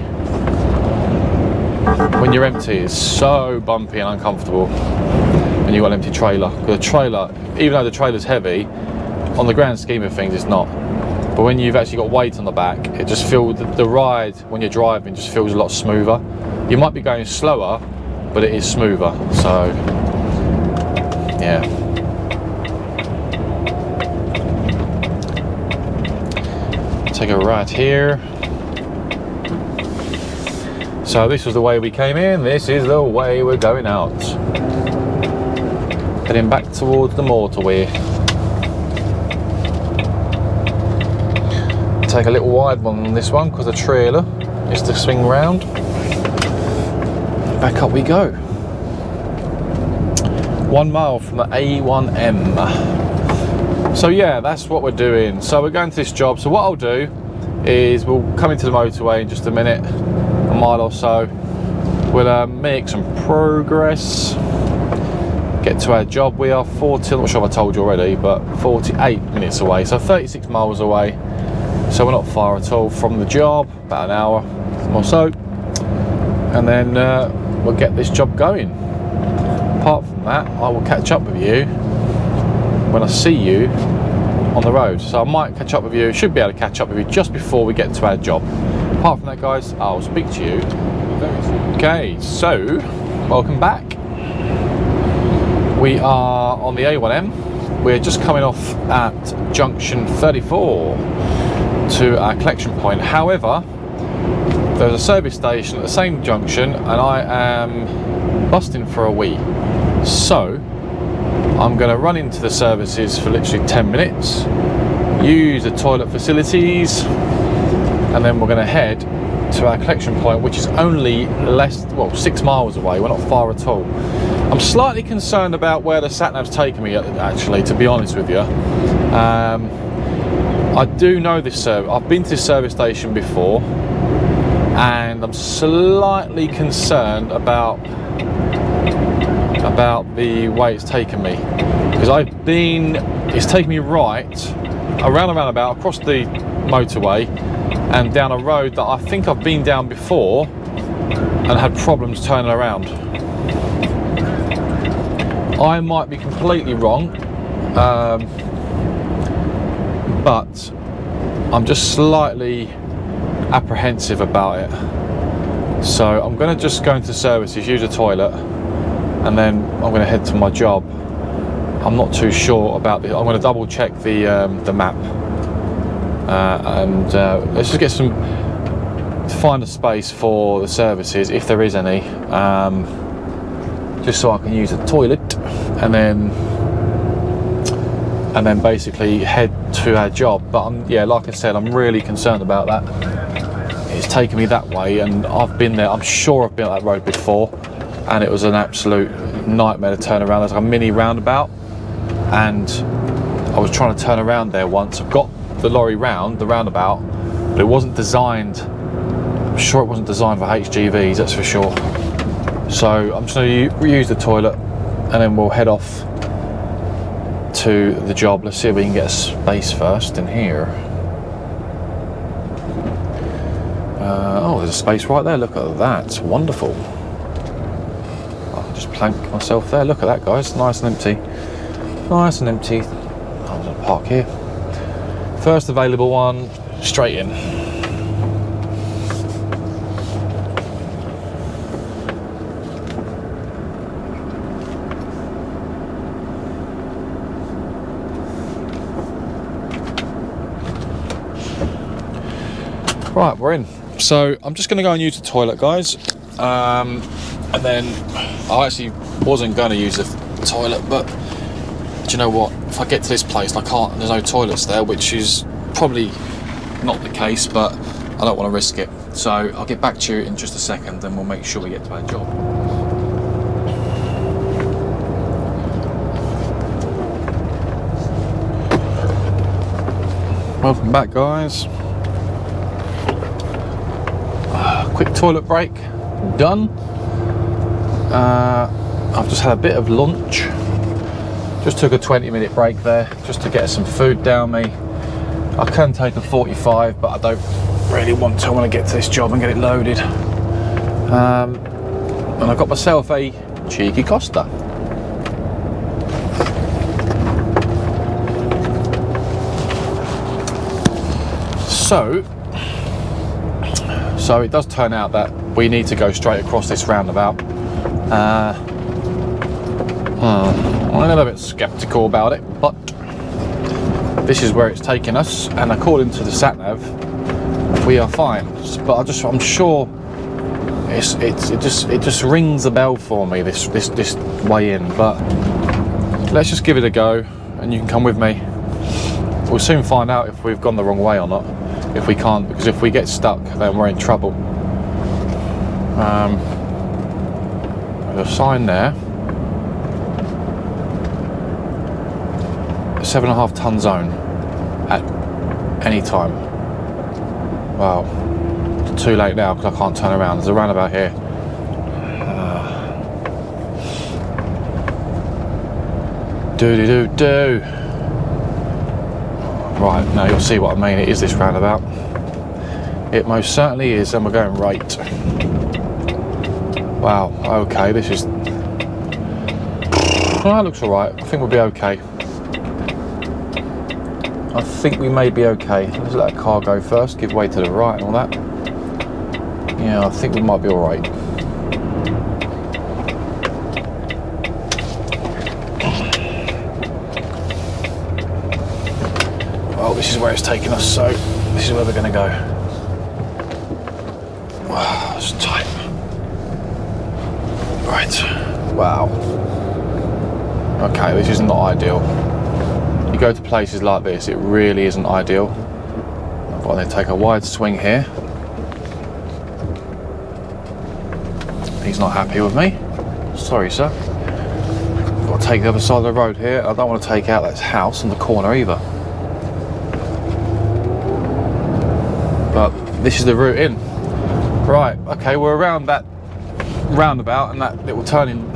When you're empty, it's so bumpy and uncomfortable when you've got an empty trailer. Because the trailer, even though the trailer's heavy, on the grand scheme of things, it's not. But when you've actually got weight on the back, it just feels, the ride when you're driving just feels a lot smoother. You might be going slower, but it is smoother. So, yeah. Take a right here. So this was the way we came in, this is the way we're going out. Heading back towards the motorway. Take a little wide one on this one because the trailer is to swing round. Back up we go. 1 mile from the A1M. So yeah, that's what we're doing. So we're going to this job. So what I'll do is we'll come into the motorway in just a minute, a mile or so. We'll make some progress. Get to our job. We are 40, I'm not sure if I told you already, but 48 minutes away. So 36 miles away. So we're not far at all from the job, about an hour or so, and then we'll get this job going. Apart from that, I will catch up with you when I see you on the road. So I might catch up with you, should be able to catch up with you just before we get to our job. Apart from that, guys, I'll speak to you very soon. Okay, so welcome back. We are on the A1M. We're just coming off at junction 34. To our collection point. However, there's a service station at the same junction and I am busting for a wee. So I'm going to run into the services for literally 10 minutes, use the toilet facilities, and then we're going to head to our collection point, which is only 6 miles away. We're not far at all. I'm slightly concerned about where the sat-nav's taking me, actually, to be honest with you. I do know this service. I've been to this service station before, and I'm slightly concerned about the way it's taken me, because it's taken me right around a roundabout, across the motorway, and down a road that I think I've been down before and had problems turning around. I might be completely wrong, but I'm just slightly apprehensive about it. So I'm going to just go into services, use a toilet, and then I'm going to head to my job. I'm not too sure about this. I'm going to double check the map, and let's just get find a space for the services, if there is any, just so I can use the toilet, and then basically head to our job. But yeah, like I said, I'm really concerned about that. It's taken me that way, and I've been there. I'm sure I've been on that road before, and it was an absolute nightmare to turn around. There's like a mini roundabout, and I was trying to turn around there once. I've got the lorry round the roundabout, but it wasn't designed. I'm sure it wasn't designed for HGVs, that's for sure. So I'm just going to reuse the toilet, and then we'll head off to the job. Let's see if we can get a space first in here. Oh, there's a space right there. Look at that. It's wonderful. I'll just plank myself there. Look at that, guys. Nice and empty. Nice and empty. I'm going to park here. First available one, straight in. Right, we're in. So I'm just going to go and use the toilet, guys, and then I actually wasn't going to use the toilet, but do you know what? If I get to this place and I can't, there's no toilets there, which is probably not the case, but I don't want to risk it. So I'll get back to you in just a second, and we'll make sure we get to our job. Welcome back, guys. Quick toilet break, done. I've just had a bit of lunch. Just took a 20-minute break there, just to get some food down me. I can take a 45, but I don't really want to. I want to get to this job and get it loaded. And I got myself a cheeky Costa. So it does turn out that we need to go straight across this roundabout. I'm a little bit skeptical about it, but this is where it's taking us, and according to the sat-nav, we are fine. But I'm sure it just rings a bell for me, this way in. But let's just give it a go, and you can come with me. We'll soon find out if we've gone the wrong way or not. If we can't, because if we get stuck, then we're in trouble. There's a sign there. 7.5 ton zone at any time. Wow, it's too late now because I can't turn around. There's a roundabout here. Do. Right, now you'll see what I mean. It is this roundabout. It most certainly is, and we're going right. Wow, okay, this is... Oh, that looks alright. I think we'll be okay. I think we may be okay. Let's let that car go first, give way to the right and all that. Yeah, I think we might be alright. Well, this is where it's taking us, so this is where we're going to go. Wow, it's tight. Right. Wow. Okay, this is not ideal. You go to places like this, it really isn't ideal. I've got to take a wide swing here. He's not happy with me. Sorry, sir. got to take the other side of the road here. I don't want to take out that house on the corner either. But this is the route in. Right, okay, we're around that roundabout and that little turning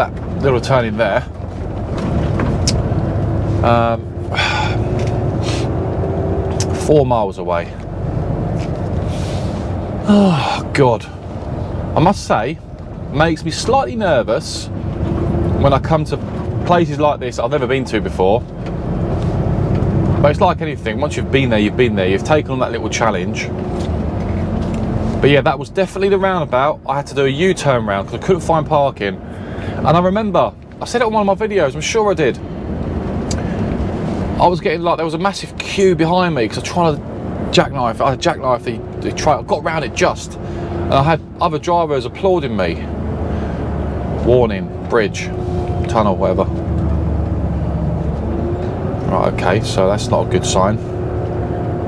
there. 4 miles away. Oh God, I must say, makes me slightly nervous when I come to places like this I've never been to before. But it's like anything, once you've been there, you've taken on that little challenge. But yeah, that was definitely the roundabout. I had to do a U-turn round because I couldn't find parking. And I remember, I said it on one of my videos, I'm sure I did. I was getting like, there was a massive queue behind me because I was trying to jackknife the trail. I got around it just. And I had other drivers applauding me. Warning, bridge, tunnel, whatever. Right, okay, so that's not a good sign.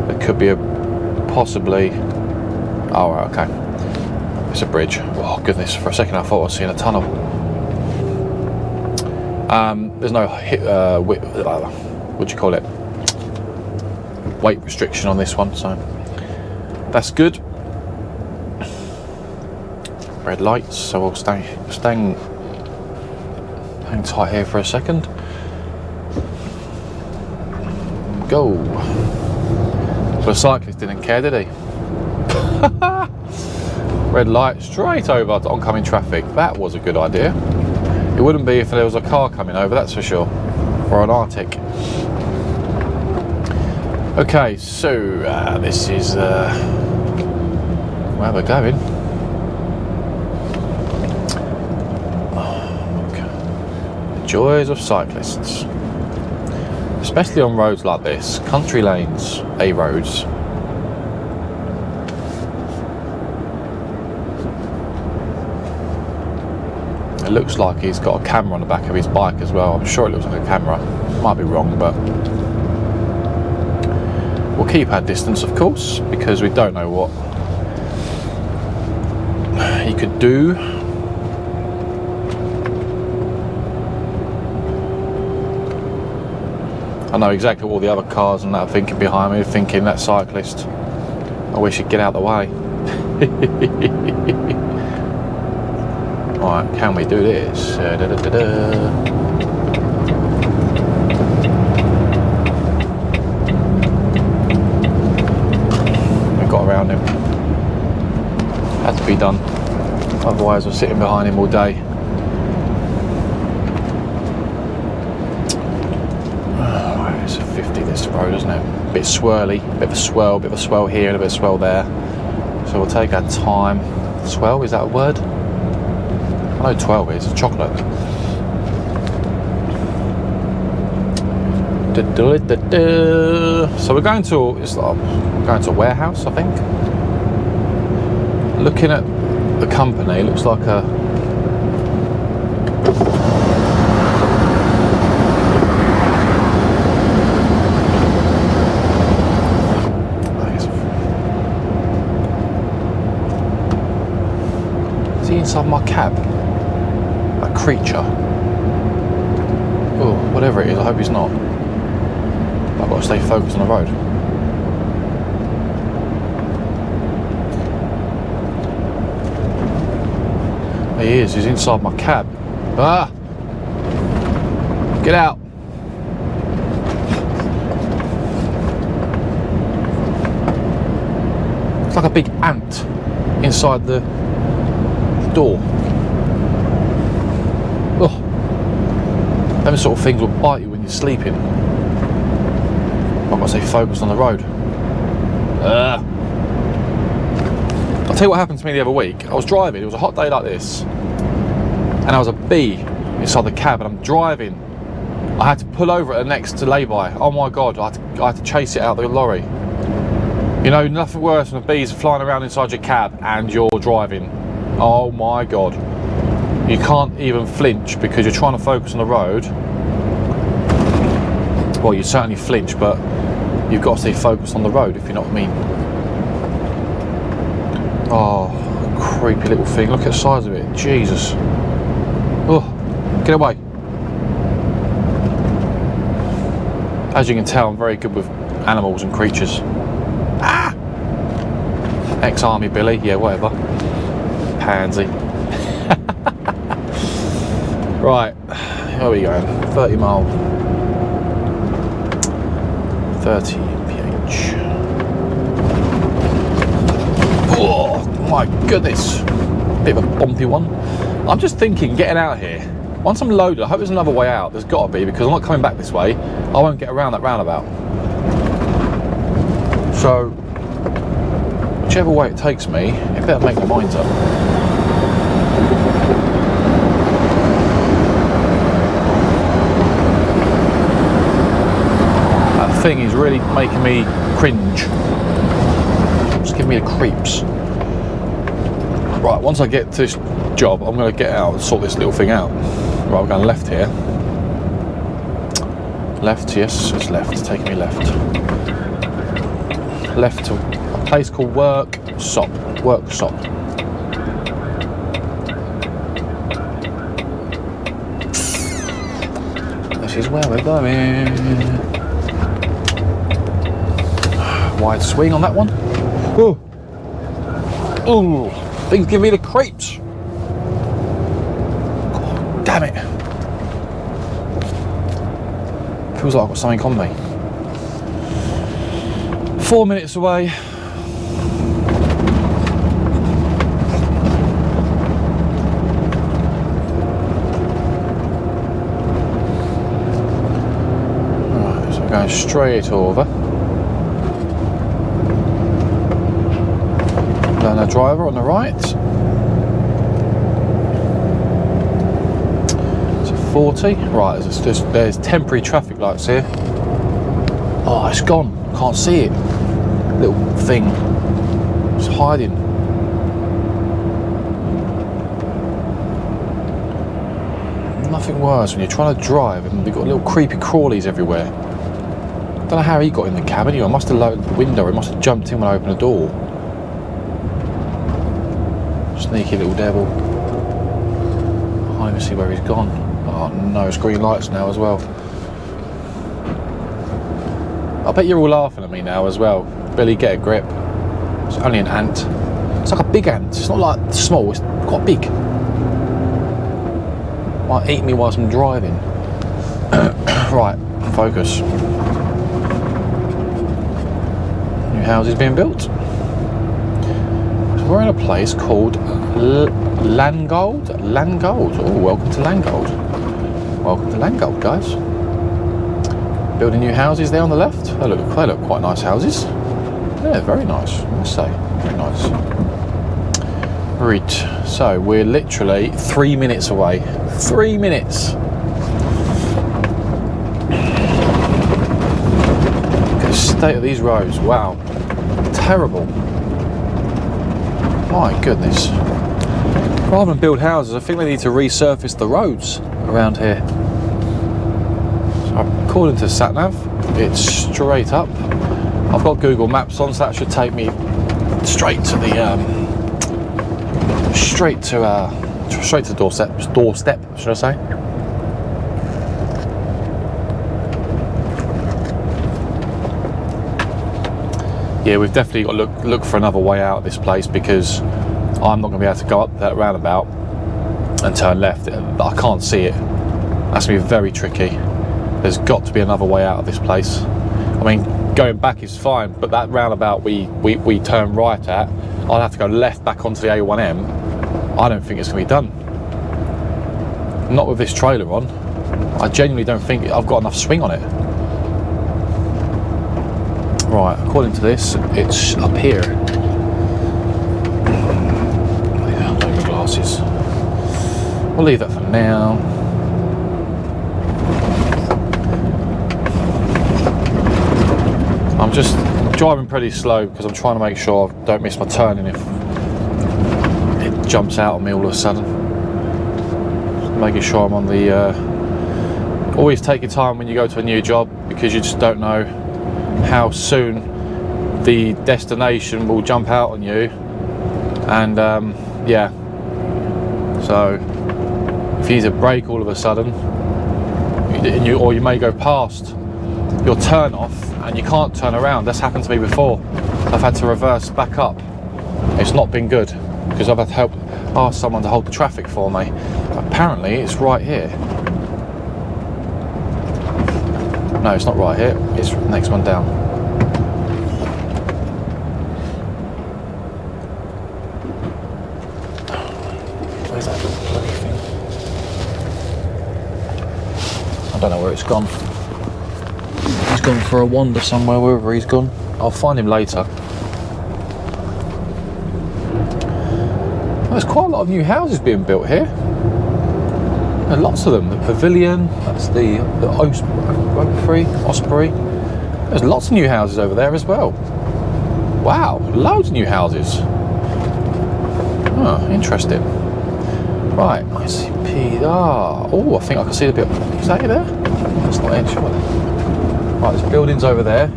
There could be a, possibly, oh right, okay. It's a bridge. Oh goodness, for a second I thought I was seeing a tunnel. There's no what do you call it? Weight restriction on this one, so that's good. Red lights, so we'll hang tight here for a second. Go. The cyclist didn't care, did he? Red light straight over to oncoming traffic. That was a good idea. It wouldn't be if there was a car coming over, that's for sure, or an Arctic. Okay, so this is where we're going. Oh, okay. The joys of cyclists, especially on roads like this, country lanes, A roads. It looks like he's got a camera on the back of his bike as well. I'm sure it looks like a camera. Might be wrong, but we'll keep our distance, of course, because we don't know what he could do. I know exactly what all the other cars and that are thinking behind me, thinking that cyclist, I wish he'd get out of the way. Alright, can we do this? We got around him. Had to be done. Otherwise we're sitting behind him all day. Oh, it's a 50 this road, isn't it? A bit swirly, bit of a swirl here and a bit of a swirl there. So we'll take our time. Swirl, is that a word? I know 12 is chocolate. So we're going to a warehouse, I think. Looking at the company, it looks like a is he inside my cab? A creature. Oh, whatever it is, I hope he's not. I've got to stay focused on the road. He is, he's inside my cab. Ah! Get out! It's like a big ant inside the door. Oh, them sort of things will bite you when you're sleeping. I've got to stay focused on the road. I'll tell you what happened to me the other week. I was driving, it was a hot day like this, and there was a bee inside the cab, and I'm driving. I had to pull over at the next lay-by. Oh my God, I had to chase it out of the lorry. You know, nothing worse than a bees flying around inside your cab and you're driving. Oh my God. You can't even flinch because you're trying to focus on the road. Well, you certainly flinch, but you've got to stay focused on the road, if you know what I mean. Oh, creepy little thing. Look at the size of it. Jesus. Oh, get away. As you can tell, I'm very good with animals and creatures. Ah! Ex-army Billy, yeah, whatever. Pansy. Right, where are we going? 30 mile. 30 mph. Oh my goodness. Bit of a bumpy one. I'm just thinking, getting out here, once I'm loaded, I hope there's another way out. There's got to be, because I'm not coming back this way. I won't get around that roundabout. So, whichever way it takes me, it better make their minds up. That thing is really making me cringe. It's giving me the creeps. Right, once I get to this job, I'm going to get out and sort this little thing out. Right, we're going left here. Left, yes, it's left. It's taking me left. Left to a place called Worksop. Worksop. This is where we're going. Wide swing on that one. Oh, ooh, things give me the creeps. God, damn it. Feels like I've got something on me. 4 minutes away. Right, so we're going straight over. Learner driver on the right. So 40. Right, there's temporary traffic lights here. Oh, it's gone. Can't see it. Little thing. It's hiding. Nothing worse when you're trying to drive and you've got little creepy crawlies everywhere. I don't know how he got in the cabin. I must have lowered the window. He must have jumped in when I opened the door. Sneaky little devil. I can't even see where he's gone. Oh no, it's green lights now as well. I bet you're all laughing at me now as well. Billy, get a grip. It's only an ant. It's like a big ant. It's not like small, it's quite big. Might eat me whilst I'm driving. Right, focus. New houses being built. So we're in a place called 𝐿𝐴𝐺. 𝐿𝐴𝐺. Oh, welcome to 𝐿𝐴𝐺. Welcome to 𝐿𝐴𝐺, guys. Building new houses there on the left. They look quite nice houses. Yeah, very nice, I must say. Very nice. Right, so we're literally 3 minutes away. 3 minutes. Look at the state of these roads. Wow. Terrible. My goodness. Rather than build houses, I think they need to resurface the roads around here. So according to SatNav, it's straight up. I've got Google Maps on, so that should take me straight to the straight to doorstep, should I say? Yeah, we've definitely got to look for another way out of this place, because I'm not going to be able to go up that roundabout and turn left. I can't see it. That's going to be very tricky. There's got to be another way out of this place. I mean, going back is fine, but that roundabout we turn right at, I'll have to go left back onto the A1M. I don't think it's going to be done. Not with this trailer on. I genuinely don't think I've got enough swing on it. Right, according to this, it's up here. Yeah, I'll take my glasses. We'll leave that for now. I'm just driving pretty slow because I'm trying to make sure I don't miss my turning if it jumps out on me all of a sudden. Just making sure I'm on the... always take your time when you go to a new job, because you just don't know how soon the destination will jump out on you. And yeah, so if you need to brake all of a sudden, or you may go past your turn off and you can't turn around. That's happened to me before. I've had to reverse back up. It's not been good because I've had to ask someone to hold the traffic for me. Apparently it's right here. No, it's not right here. It's the next one down. Where's that bloody thing? I don't know where it's gone. He's gone for a wander somewhere, wherever he's gone. I'll find him later. There's quite a lot of new houses being built here. And lots of them. The Pavilion, that's the Osprey. There's lots of new houses over there as well. Wow, loads of new houses. Oh, interesting. Right, ICP. Oh, I think I can see the bit. Is that it there? That's not it, surely. Right, there's buildings over there.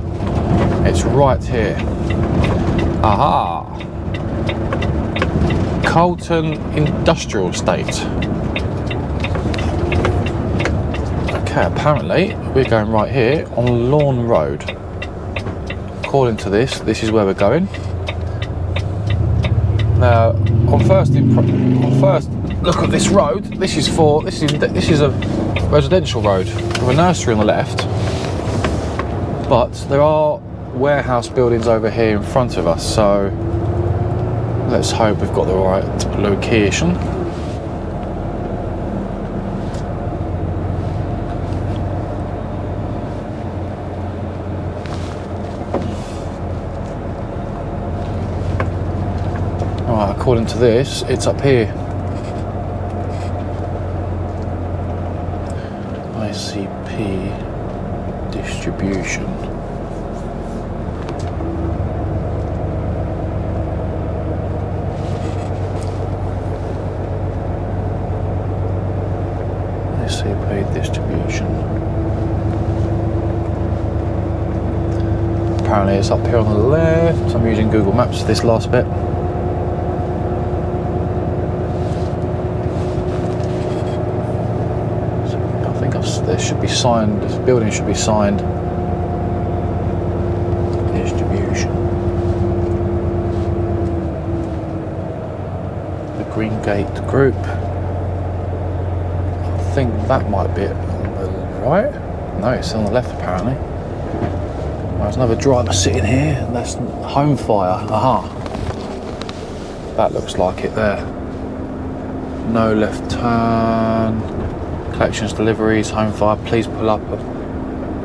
It's right here. Aha! Carlton Industrial Estate. Okay, apparently we're going right here on Lawn Road. According to this is where we're going. Now, on first look at this road. This is a residential road with a nursery on the left. But there are warehouse buildings over here in front of us, so let's hope we've got the right location. Alright, according to this, it's up here. ICP distribution. ICP distribution. Apparently it's up here on the left. I'm using Google Maps for this last bit. There should be signed, this building should be signed. Distribution. The Green Gate Group. I think that might be it on the right. No, it's on the left apparently. There's another driver sitting here. That's Home Fire. Aha. That looks like it there. No left turn. Collections, deliveries, Home Fire, please pull up,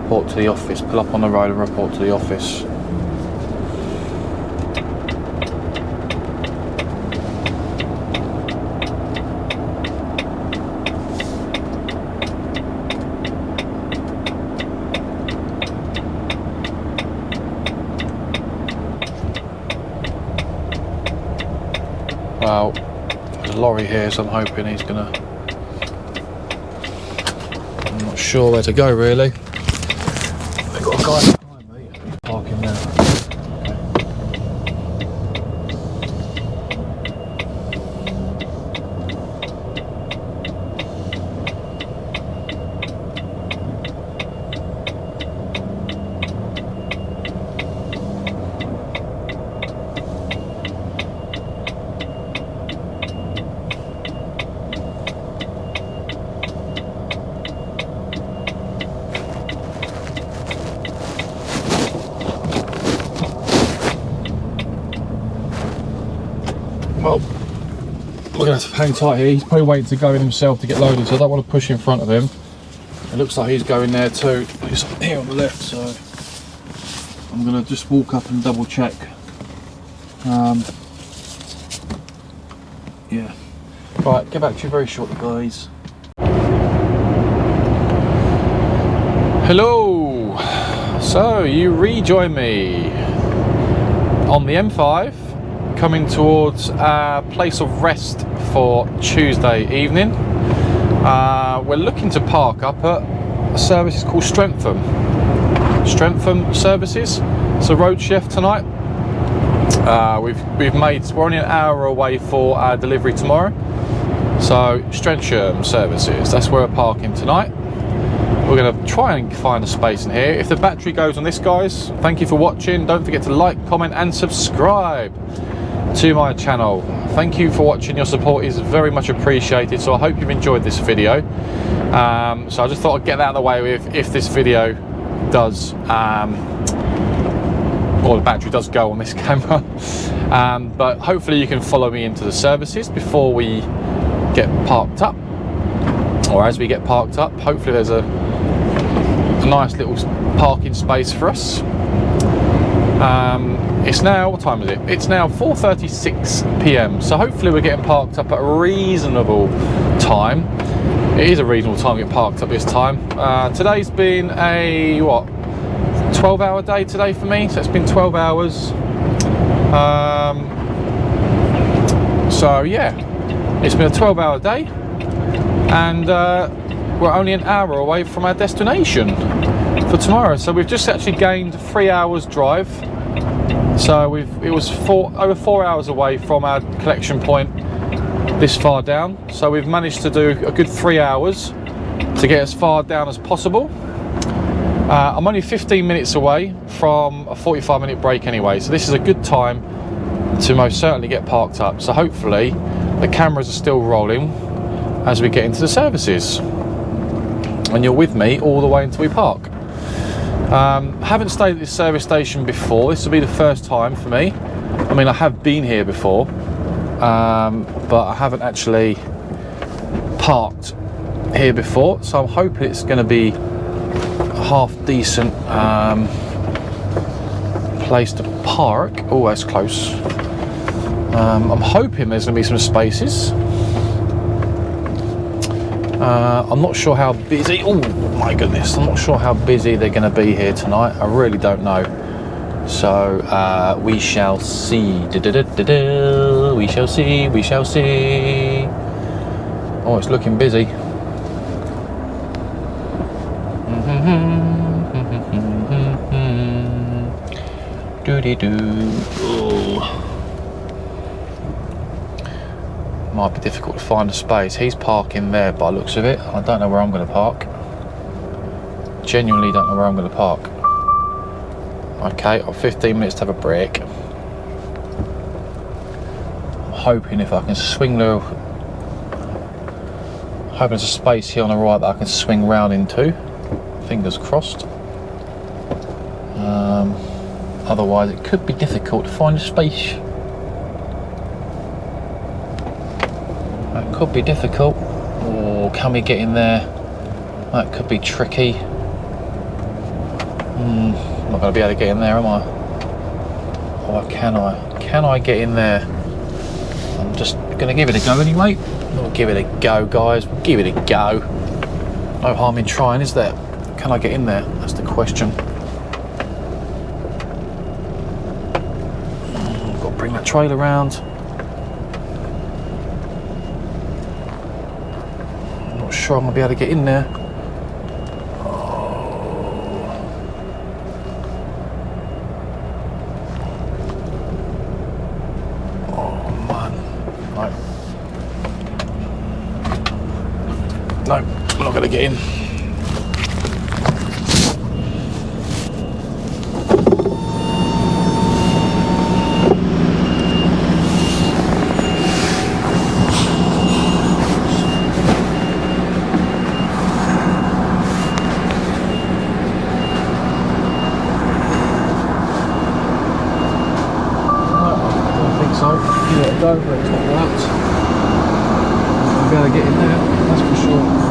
report to the office. Pull up on the road and report to the office. Well, there's a lorry here, so I'm hoping he's gonna... Sure where to go really. They've got a guy behind me. He's parking there. Well, we're going to have to hang tight here. He's probably waiting to go in himself to get loaded, so I don't want to push in front of him. It looks like he's going there too. He's here on the left, so I'm going to just walk up and double check. Yeah. Right, get back to you very shortly, guys. Hello. So you rejoin me on the M5. Coming towards our place of rest for Tuesday evening. We're looking to park up at a service called Streatham Services. It's a road chef tonight. We're only an hour away for our delivery tomorrow. So Streatham Services, that's where we're parking tonight. we're going to try and find a space in here. If the battery goes on this, guys, thank you for watching. Don't forget to like, comment and subscribe to my channel. Thank you for watching. Your support is very much appreciated. So I hope you've enjoyed this video. So I just thought I'd get that out of the way with if this video does or the battery does go on this camera. But hopefully you can follow me into the services before we get parked up, or as we get parked up. Hopefully there's a nice little parking space for us. It's now, what time is it? It's now 4:36 p.m. so hopefully we're getting parked up at a reasonable time. It is a reasonable time to get parked up this time. Today's been a 12-hour day today for me, so it's been 12 hours. So yeah, it's been a 12-hour day, and we're only an hour away from our destination for tomorrow. So we've just actually gained 3 hours drive. So it was over 4 hours away from our collection point this far down. So we've managed to do a good 3 hours to get as far down as possible. I'm only 15 minutes away from a 45-minute break anyway, so this is a good time to most certainly get parked up. So hopefully the cameras are still rolling as we get into the services, and you're with me all the way until we park. Haven't stayed at this service station before. This will be the first time for me. I mean, I have been here before, but I haven't actually parked here before, so I'm hoping it's going to be a half decent place to park. Oh, that's close. I'm hoping there's going to be some spaces. I'm not sure how busy, oh my goodness, I'm not sure how busy they're going to be here tonight. I really don't know. So we shall see. We shall see, we shall see. Oh, it's looking busy. Might be difficult to find a space. He's parking there by the looks of it. I don't know where I'm going to park. Genuinely don't know where I'm going to park. Okay, I've 15 minutes to have a break. I'm hoping if I can swing the... hoping there's a space here on the right that I can swing round into. Fingers crossed. Otherwise it could be difficult to find a space. That could be difficult. Or can we get in there? That could be tricky. I'm not going to be able to get in there, am I? Or can I? Can I get in there? I'm just going to give it a go anyway. We'll give it a go, guys. We'll give it a go. No harm in trying, is there? Can I get in there? That's the question. Got to bring that trailer around. I'm not sure I'm going to be able to get in there. No, I'm not going to get in. Give it a go, but it's not worked. I'm going to get in there, that's for sure.